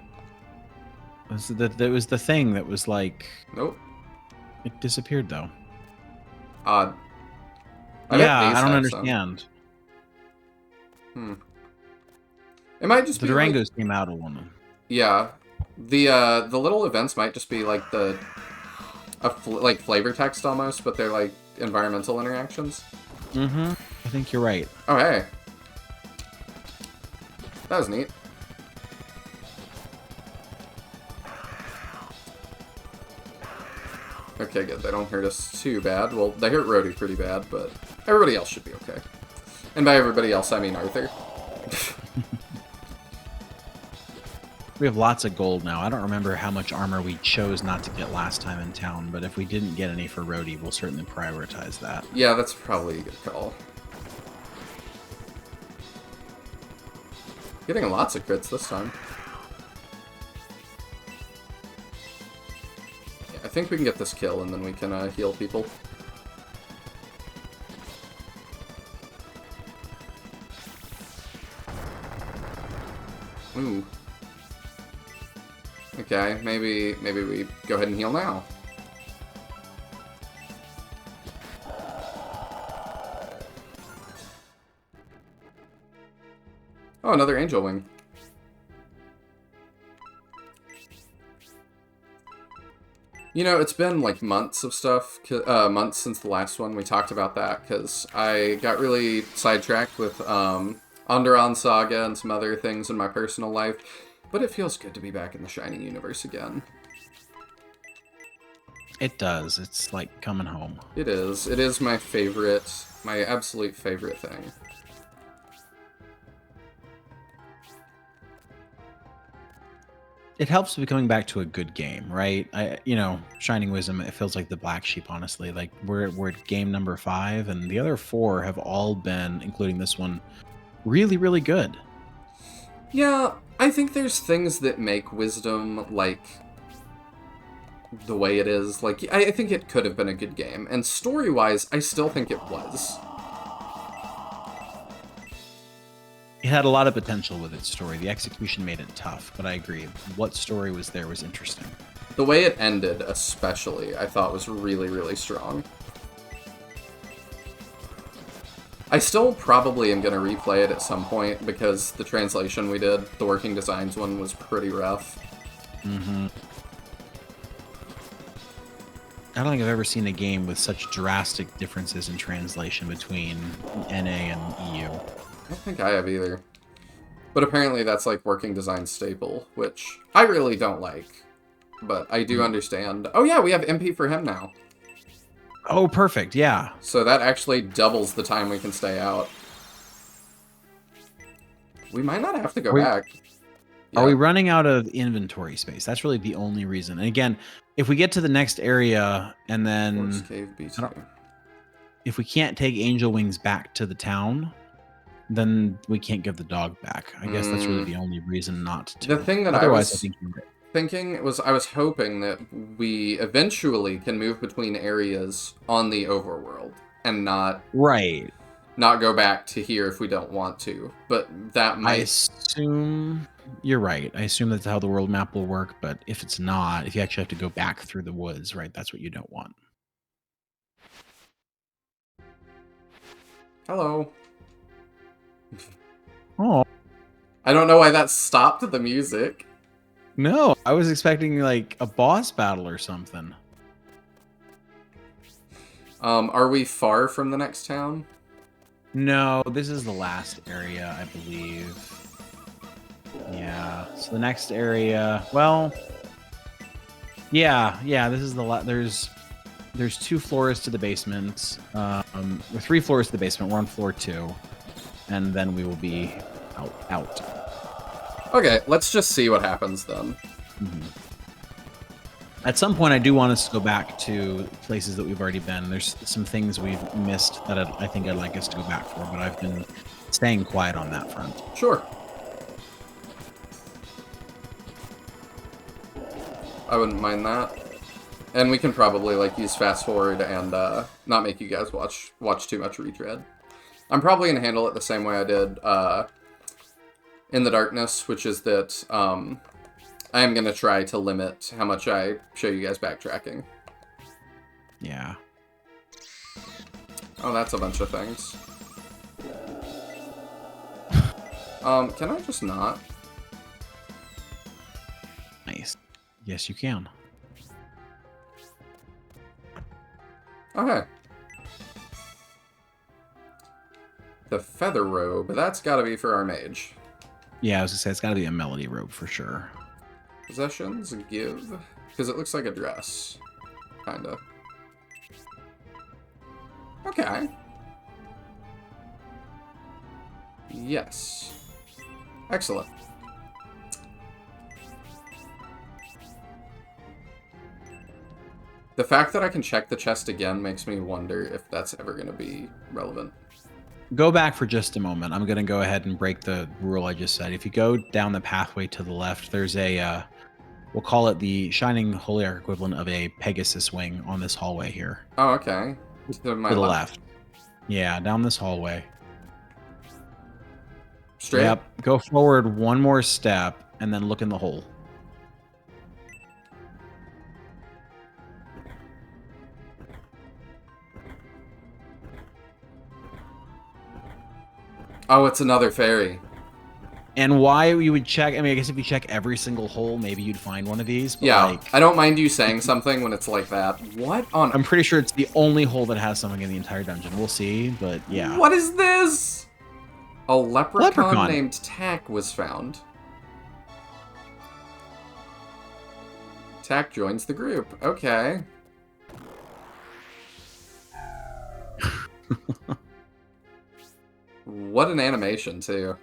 It was the thing that was like... Nope. It disappeared, though. Odd. Yeah, I don't understand. It might just the be Durangos like, came out of one. Yeah. The little events might just be like like flavor text almost, but they're like environmental interactions. Mm-hmm. I think you're right. Oh, hey. That was neat. Okay, good. They don't hurt us too bad. Well, they hurt Rhodey pretty bad, but everybody else should be okay. And by everybody else, I mean Arthur. We have lots of gold now. I don't remember how much armor we chose not to get last time in town, but if we didn't get any for Rhodey, we'll certainly prioritize that. Yeah, that's probably a good call. Getting lots of crits this time. Yeah, I think we can get this kill, and then we can heal people. Ooh. Okay, maybe we go ahead and heal now. Oh, another angel wing. You know, it's been like months of stuff, months since the last one. We talked about that because I got really sidetracked with Onderon Saga and some other things in my personal life. But it feels good to be back in the Shining universe again. It does. It's like coming home. It is. It is my favorite, my absolute favorite thing. It helps with coming back to a good game, right? Shining Wisdom, it feels like the black sheep, honestly. Like we're at game number 5, and the other 4 have all been, including this one, really, really good. Yeah, I think there's things that make Wisdom, like, the way it is. Like, I think it could have been a good game. And story-wise, I still think it was. It had a lot of potential with its story. The execution made it tough, but I agree. What story was there was interesting. The way it ended, especially, I thought was really, really strong. I still probably am going to replay it at some point because the translation we did, the Working Designs one, was pretty rough. Mm-hmm. I don't think I've ever seen a game with such drastic differences in translation between NA and EU. I don't think I have either. But apparently that's like Working Design staple, which I really don't like. But I do understand. Oh yeah, we have MP for him now. Oh, perfect, yeah. So that actually doubles the time we can stay out. We might not have to go back. Are we running out of inventory space? That's really the only reason. And again, if we get to the next area and then... Forest Cave B2. If we can't take Angel Wings back to the town, then we can't give the dog back. I guess that's really the only reason not to. The thing that Otherwise, I was thinking was I was hoping that we eventually can move between areas on the overworld and not go back to here if we don't want to. But that might... I assume you're right. I assume that's how the world map will work. But if it's not, if you actually have to go back through the woods, right, that's what you don't want. Hello. Oh. I don't know why that stopped the music. No, I was expecting like a boss battle or something. Are we far from the next town? No, this is the last area, I believe. Yeah. So the next area, well, yeah, this is the there's 2 floors to the basement. Or 3 floors to the basement. We're on floor 2, and then we will be out. Okay, let's just see what happens then. Mm-hmm. At some point, I do want us to go back to places that we've already been. There's some things we've missed that I think I'd like us to go back for, but I've been staying quiet on that front. Sure. I wouldn't mind that. And we can probably like use fast forward and not make you guys watch too much retread. I'm probably gonna handle it the same way I did in the darkness, which is that I am gonna try to limit how much I show you guys backtracking. Yeah. Oh, that's a bunch of things. Can I just not? Nice. Yes, you can. Okay. The feather robe, that's gotta be for our mage. Yeah, I was gonna say, it's gotta be a melody robe for sure. Possessions, give, because it looks like a dress. Kinda. Okay. Yes. Excellent. The fact that I can check the chest again makes me wonder if that's ever going to be relevant. Go back for just a moment. I'm going to go ahead and break the rule I just said. If you go down the pathway to the left, there's a, we'll call it the Shining Holy Ark equivalent of a Pegasus wing on this hallway here. Oh, okay. To my left. Yeah, down this hallway. Straight? Yep. Go forward one more step and then look in the hole. Oh, it's another fairy. And why you would check, I mean, I guess if you check every single hole, maybe you'd find one of these. But Yeah, like, I don't mind you saying something when it's like that. What on... I'm pretty sure it's the only hole that has something in the entire dungeon. We'll see, but yeah. What is this? A leprechaun Leprechaun. named Tack was found. Tack joins the group. Okay. What an animation, too.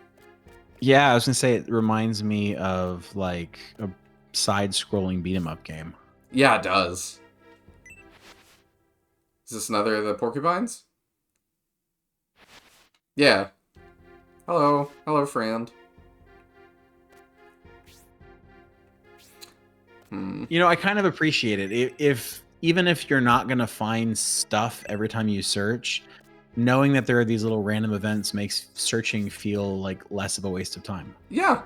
Yeah, I was gonna say it reminds me of like a side-scrolling beat 'em up game. Yeah, it does. Is this another of the porcupines? Yeah. Hello. Hello, friend. You know, I kind of appreciate it. If even if you're not gonna find stuff every time you search, knowing that there are these little random events makes searching feel like less of a waste of time. Yeah.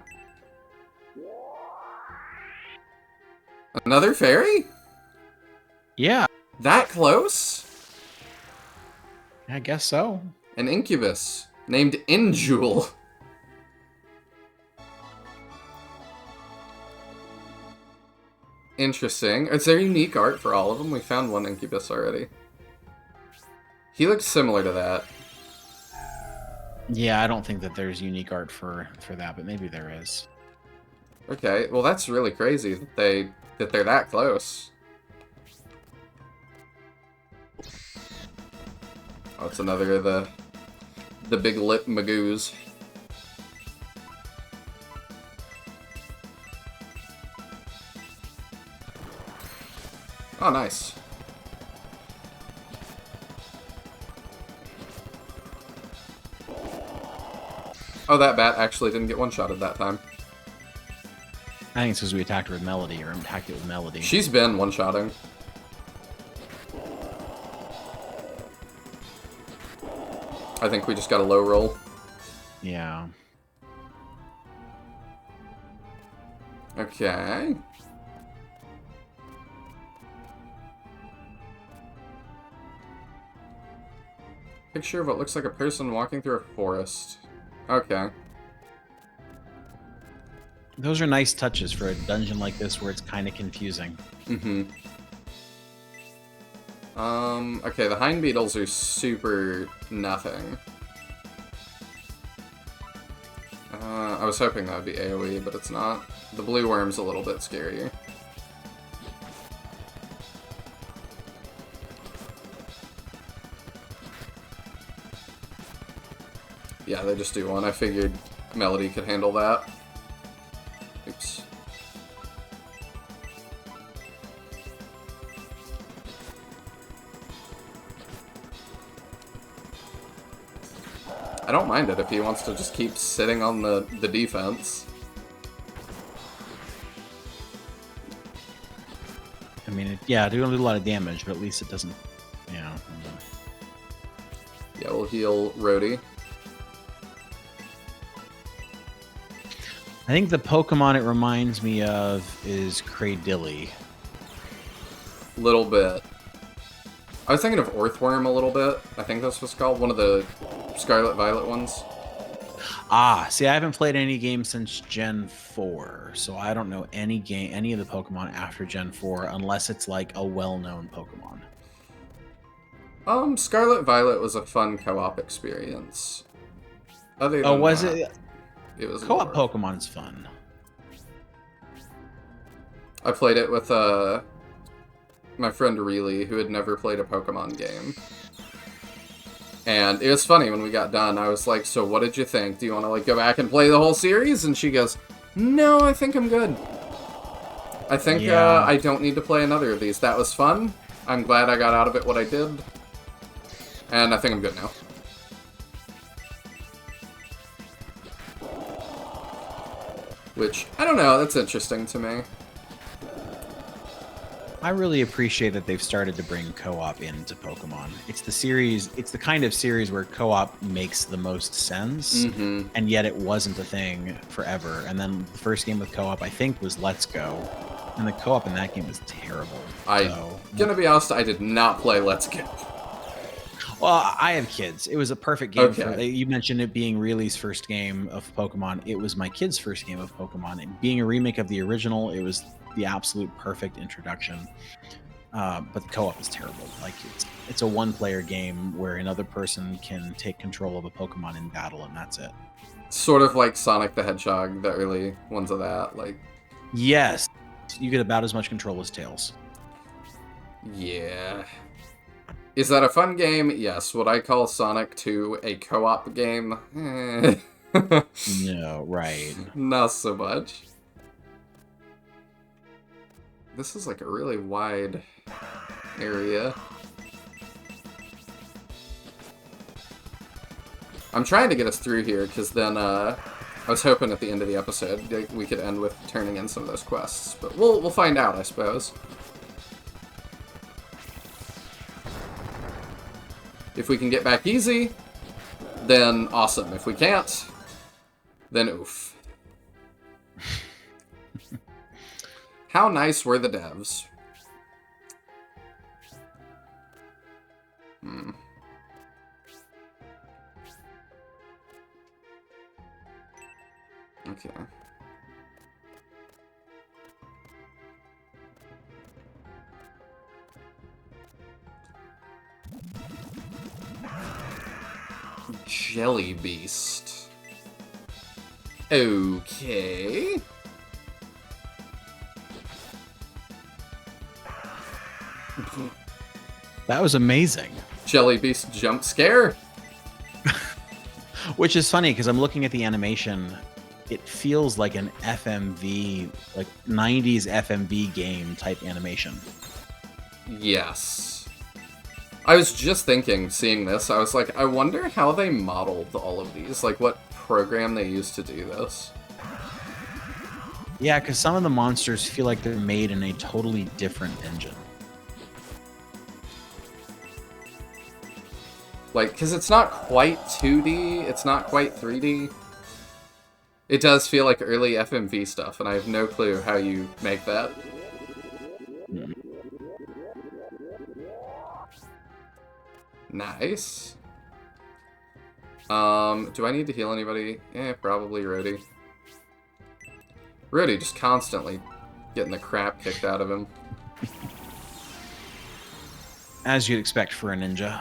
Another fairy? Yeah, That close? I guess so. An incubus named Injul. Interesting. Is there unique art for all of them? We found one incubus already. He looks similar to that. Yeah, I don't think that there's unique art for that, but maybe there is. Okay, well that's really crazy that they're that close. Oh, it's another of the big lip magoos. Oh, nice. Oh, that bat actually didn't get one-shotted that time. I think it's because we attacked her with Melody, or attacked it with Melody. She's been one-shotting. I think we just got a low roll. Yeah. Okay. Picture of what looks like a person walking through a forest. Okay. Those are nice touches for a dungeon like this where it's kind of confusing. Mm-hmm. Okay, the hind beetles are super nothing. I was hoping that would be AoE, but it's not. The blue worm's a little bit scarier. Yeah, they just do one. I figured Melody could handle that. Oops. I don't mind it if he wants to just keep sitting on the defense. I mean, yeah, doing a lot of damage, but at least it doesn't, you know. Yeah, we'll heal Rhodey. I think the Pokemon it reminds me of is Cradilly. Little bit. I was thinking of Earthworm a little bit. I think that's what's called. One of the Scarlet Violet ones. Ah, see, I haven't played any game since Gen 4, so I don't know any of the Pokemon after Gen 4, unless it's like a well-known Pokemon. Scarlet Violet was a fun co-op experience. Other than was that, it? It was Co-op more. Pokemon's fun. I played it with my friend Reilly, who had never played a Pokemon game. And it was funny when we got done. I was like, so what did you think? Do you want to like go back and play the whole series? And she goes, no, I think I'm good. I think I don't need to play another of these. That was fun. I'm glad I got out of it what I did. And I think I'm good now. Which, I don't know, that's interesting to me. I really appreciate that they've started to bring co-op into Pokemon. It's the kind of series where co-op makes the most sense, and yet it wasn't a thing forever. And then the first game with co-op, I think, was Let's Go, and the co-op in that game was terrible. Gonna be honest, I did not play Let's Go. Well, I have kids. It was a perfect game for. Okay. You mentioned it being Riley's first game of Pokemon. It was my kid's first game of Pokemon. And being a remake of the original, it was the absolute perfect introduction. But the co-op is terrible. Like it's a one-player game where another person can take control of a Pokemon in battle, and that's it. Sort of like Sonic the Hedgehog, the early ones of that. Like, yes, you get about as much control as Tails. Yeah. Is that a fun game? Yes. Would I call Sonic 2 a co-op game? No, right. Not so much. This is like a really wide area. I'm trying to get us through here, because then, I was hoping at the end of the episode we could end with turning in some of those quests. But we'll find out, I suppose. If we can get back easy, then awesome. If we can't, then oof. How nice were the devs? Okay. Jelly Beast. Okay. That was amazing. Jelly Beast jump scare? Which is funny because I'm looking at the animation. It feels like an FMV, like 90s FMV game type animation. Yes. I was just thinking, seeing this, I was like, I wonder how they modeled all of these. Like, what program they used to do this. Yeah, because some of the monsters feel like they're made in a totally different engine. Like, because it's not quite 2D, it's not quite 3D. It does feel like early FMV stuff, and I have no clue how you make that. Nice. Do I need to heal anybody? Eh, probably Rhodey. Rhodey just constantly getting the crap kicked out of him. As you'd expect for a ninja.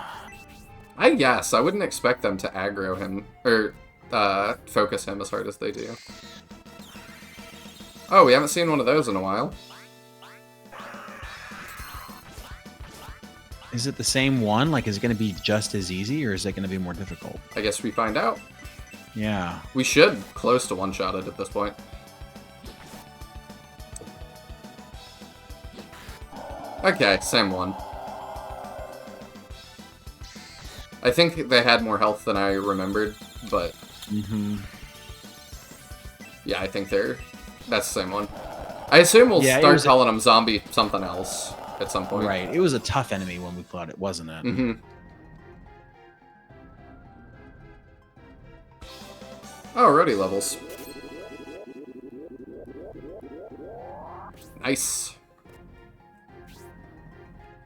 I guess. I wouldn't expect them to aggro him, or focus him as hard as they do. Oh, we haven't seen one of those in a while. Is it the same one? Like, is it going to be just as easy, or is it going to be more difficult? I guess we find out. Yeah. We should close to one-shot it at this point. Okay, same one. I think they had more health than I remembered, but... Yeah, I think that's the same one. I assume we'll start calling them zombie something else at some point. Right. It was a tough enemy when we fought it, wasn't it? Oh, roadie levels. Nice.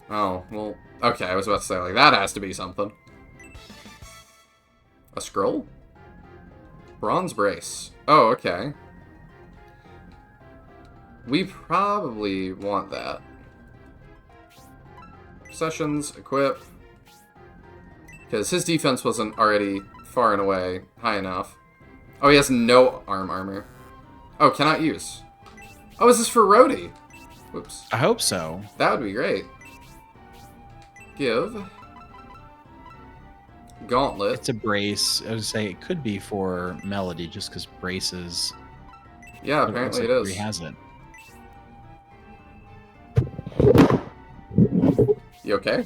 Oh, well, okay, I was about to say, like, that has to be something. A scroll? Bronze brace. Oh, okay. We probably want that. Sessions, equip. Because his defense wasn't already far and away high enough. Oh, he has no armor. Oh, cannot use. Oh, is this for Rhodey? Whoops. I hope so. That would be great. Give. Gauntlet. It's a brace. I would say it could be for Melody, just because braces. Yeah, apparently it is. He has it. You okay?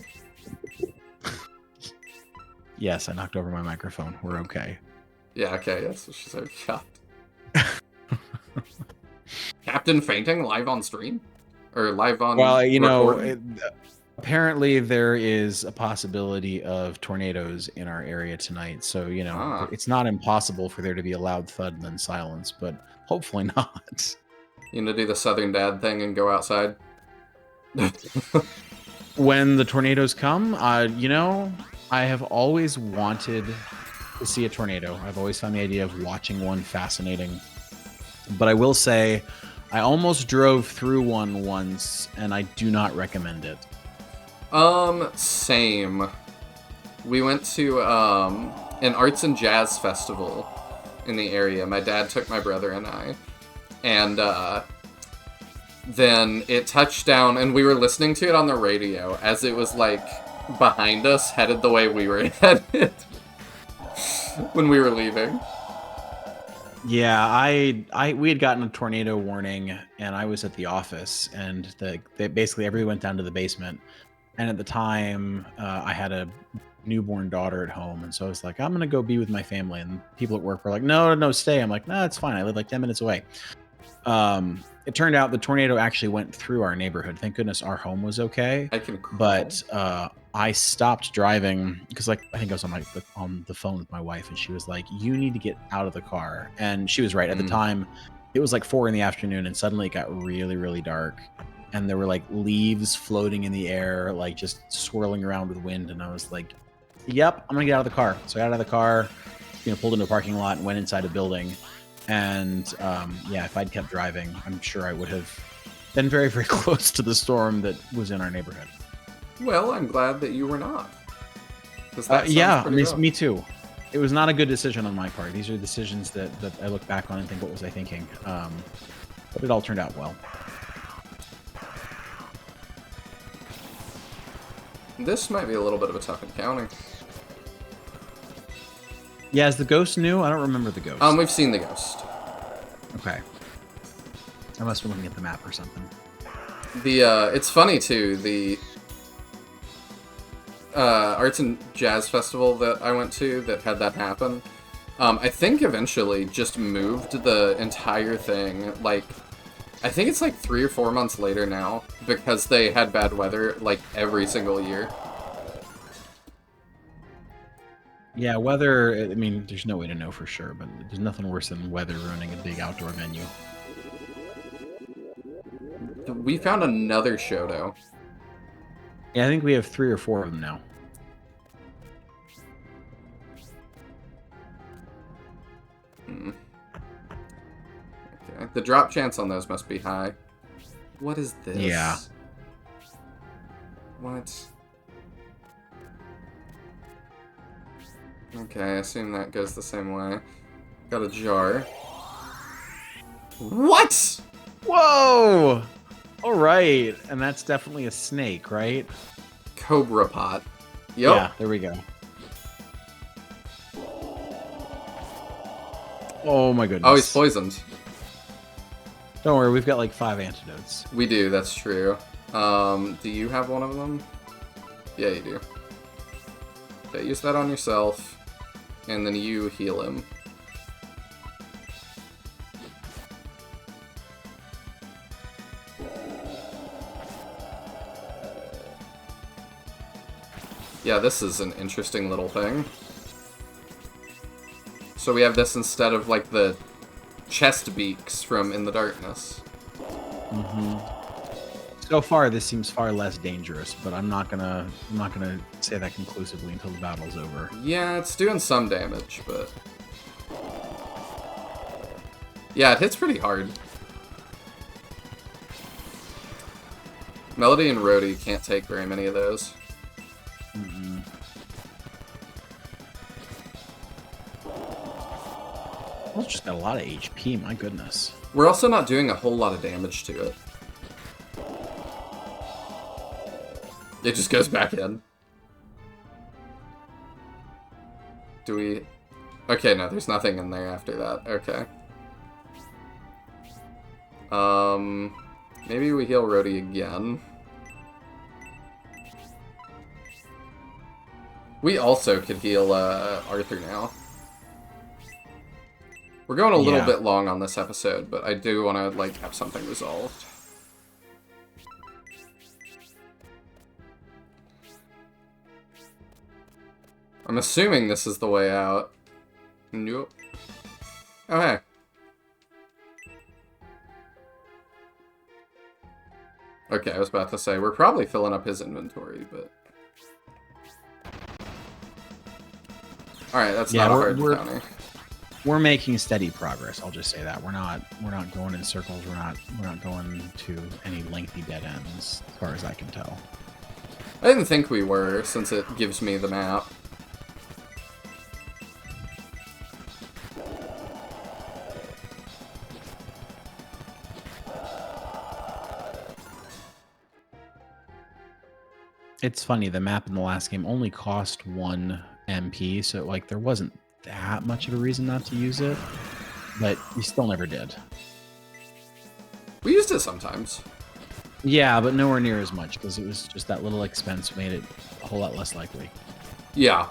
Yes, I knocked over my microphone. We're okay. Yeah, okay, that's what she said. God. Captain fainting live on stream? Or live on... Well, you know, apparently there is a possibility of tornadoes in our area tonight. So, you know, it's not impossible for there to be a loud thud and then silence, but hopefully not. You gonna do the Southern Dad thing and go outside? When the tornadoes come, you know, I have always wanted to see a tornado. I've always found the idea of watching one fascinating. But I will say, I almost drove through one once, and I do not recommend it. Same. We went to, an arts and jazz festival in the area. My dad took my brother and I. And, then it touched down, and we were listening to it on the radio as it was, like, behind us, headed the way we were headed when we were leaving. Yeah, we had gotten a tornado warning, and I was at the office, and basically everybody went down to the basement. And at the time, I had a newborn daughter at home, and so I was like, I'm gonna go be with my family. And people at work were like, No, stay. I'm like, No, it's fine. I live like 10 minutes away. It turned out the tornado actually went through our neighborhood. Thank goodness our home was okay. I can crawl. But I stopped driving because, like, I think I was on the phone with my wife, and she was like, "You need to get out of the car." And she was right. At the time, it was like 4 PM, and suddenly it got really, really dark, and there were like leaves floating in the air, like just swirling around with wind. And I was like, "Yep, I'm gonna get out of the car." So I got out of the car, pulled into a parking lot and went inside a building. And yeah, if I'd kept driving, I'm sure I would have been very, very close to the storm that was in our neighborhood. Well, I'm glad that you were not. Yeah, me too. It was not a good decision on my part. These are decisions that I look back on and think, what was I thinking? But it all turned out well. This might be a little bit of a tough encounter. Yeah, is the ghost new? I don't remember the ghost. We've seen the ghost. Okay. I must be looking at the map or something. It's funny too, the arts and jazz festival that I went to that had that happen, I think eventually just moved the entire thing, like, I think it's like 3 or 4 months later now, because they had bad weather, like, every single year. Yeah, weather, I mean, there's no way to know for sure, but there's nothing worse than weather ruining a big outdoor venue. We found another Shoto. Yeah, I think we have 3 or 4 of them now. Okay. The drop chance on those must be high. What is this? Yeah. What? Okay, I assume that goes the same way. Got a jar. What? Whoa! Alright, and that's definitely a snake, right? Cobra pot. Yep. Yeah, there we go. Oh my goodness. Oh, he's poisoned. Don't worry, we've got like 5 antidotes. We do, that's true. Do you have one of them? Yeah, you do. Okay, use that on yourself. And then you heal him. Yeah, this is an interesting little thing. So we have this instead of, like, the chest beaks from In the Darkness. Mm-hmm. So far, this seems far less dangerous, but I'm not gonna say that conclusively until the battle's over. Yeah, it's doing some damage, but yeah, it hits pretty hard. Melody and Rhodey can't take very many of those. Mm-hmm. Well, it's just got a lot of HP. My goodness. We're also not doing a whole lot of damage to it. It just goes back in. Do we... Okay, no, there's nothing in there after that. Okay. Maybe we heal Rhodey again. We also could heal, Arthur now. We're going a little bit long on this episode, but I do want to, like, have something resolved. I'm assuming this is the way out. Nope. Oh, hey. Okay, I was about to say, we're probably filling up his inventory, but... All right, that's Yeah, not a hard counter. we're making steady progress. I'll just say that we're not going in circles. We're not going to any lengthy dead ends, as far as I can tell. I didn't think we were, since it gives me the map. It's funny, the map in the last game only cost 1 MP, so like there wasn't that much of a reason not to use it, but we still never did. We used it sometimes. Yeah, but nowhere near as much, because it was just that little expense made it a whole lot less likely. Yeah.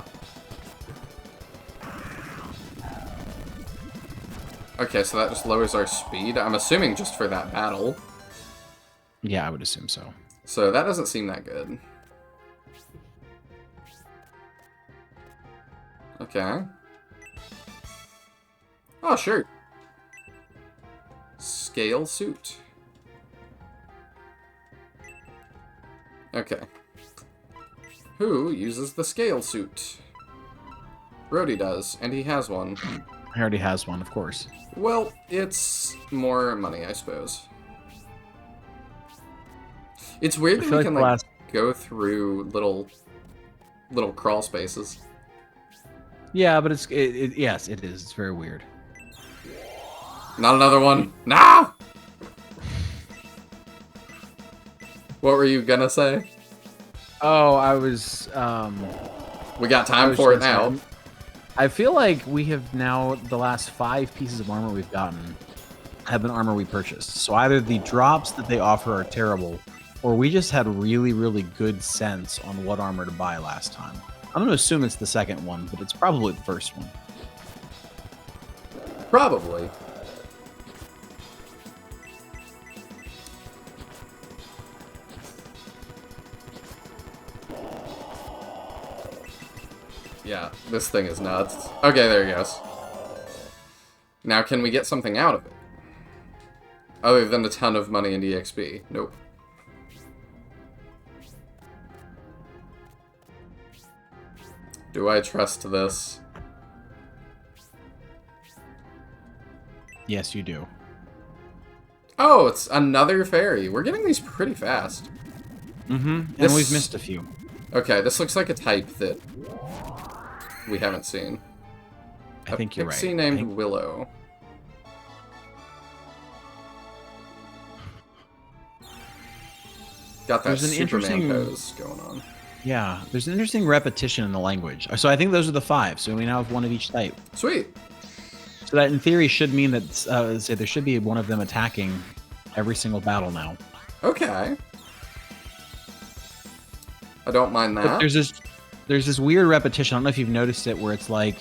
Okay, so that just lowers our speed. I'm assuming just for that battle. Yeah, I would assume so. So that doesn't seem that good. Okay. Oh, sure. Scale suit. Okay. Who uses the scale suit? Brody does, and he has one. He already has one, of course. Well, it's more money, I suppose. It's weird that we can, like, go through little crawl spaces. Yeah, but yes, it is. It's very weird. Not another one. No! What were you gonna say? Oh, I was. We got time for it now. I feel like we have now, the last 5 pieces of armor we've gotten have been armor we purchased. So either the drops that they offer are terrible, or we just had really, really good sense on what armor to buy last time. I'm going to assume it's the second one, but it's probably the first one. Probably. Yeah, this thing is nuts. Okay, there he goes. Now, can we get something out of it? Other than a ton of money in EXP? Nope. Do I trust this? Yes, you do. Oh, it's another fairy. We're getting these pretty fast. Mm-hmm. And we've missed a few. Okay, this looks like a type that we haven't seen. I think you're right. A pixie named Willow. Got that Superman pose going on. Yeah, there's an interesting repetition in the language. So I think those are the 5. So we now have one of each type. Sweet. So that in theory should mean that say there should be one of them attacking every single battle now. Okay. I don't mind that. But there's this weird repetition. I don't know if you've noticed it, where it's like,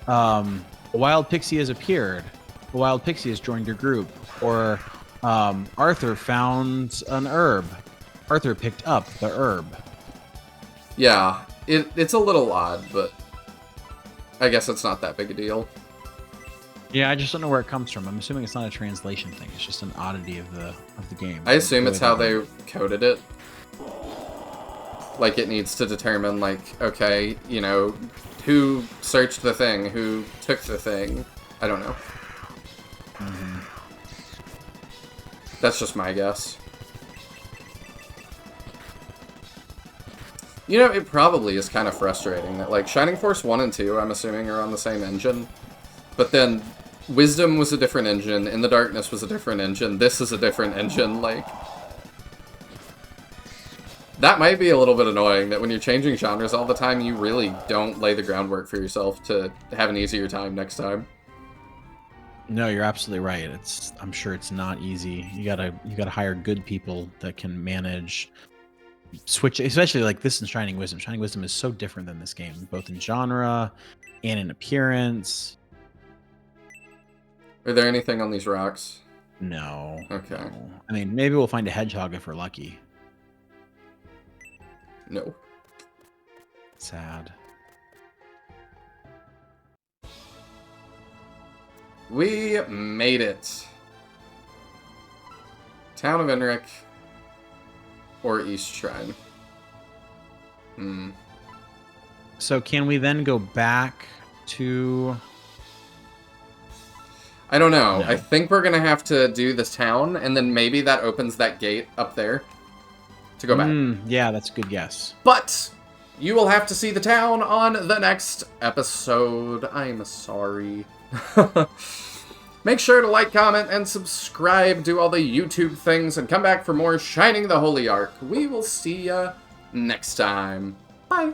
a wild pixie has appeared, a wild pixie has joined your group, or Arthur found an herb. Arthur picked up the herb. Yeah, it's a little odd, but I guess it's not that big a deal. Yeah, I just don't know where it comes from. I'm assuming it's not a translation thing. It's just an oddity of the game. I assume it's how they coded it. Like, it needs to determine, like, okay, you know, who searched the thing, who took the thing. I don't know. Mm-hmm. That's just my guess. You know, it probably is kind of frustrating that, like, Shining Force 1 and 2, I'm assuming, are on the same engine. But then, Wisdom was a different engine, In the Darkness was a different engine, this is a different engine, like... That might be a little bit annoying, that when you're changing genres all the time, you really don't lay the groundwork for yourself to have an easier time next time. No, you're absolutely right. I'm sure it's not easy. You gotta hire good people that can manage switch, especially like this in Shining Wisdom. Shining Wisdom is so different than this game, both in genre and in appearance. Are there anything on these rocks? No. Okay. No. I mean, maybe we'll find a hedgehog if we're lucky. No. Sad. We made it. Town of Enric or East Shrine. So can we then go back to... I don't know. No. I think we're gonna have to do this town, and then maybe that opens that gate up there to go back. Yeah, that's a good guess. But you will have to see the town on the next episode. I'm sorry. Make sure to like, comment, and subscribe, do all the YouTube things, and come back for more Shining the Holy Ark. We will see ya next time. Bye.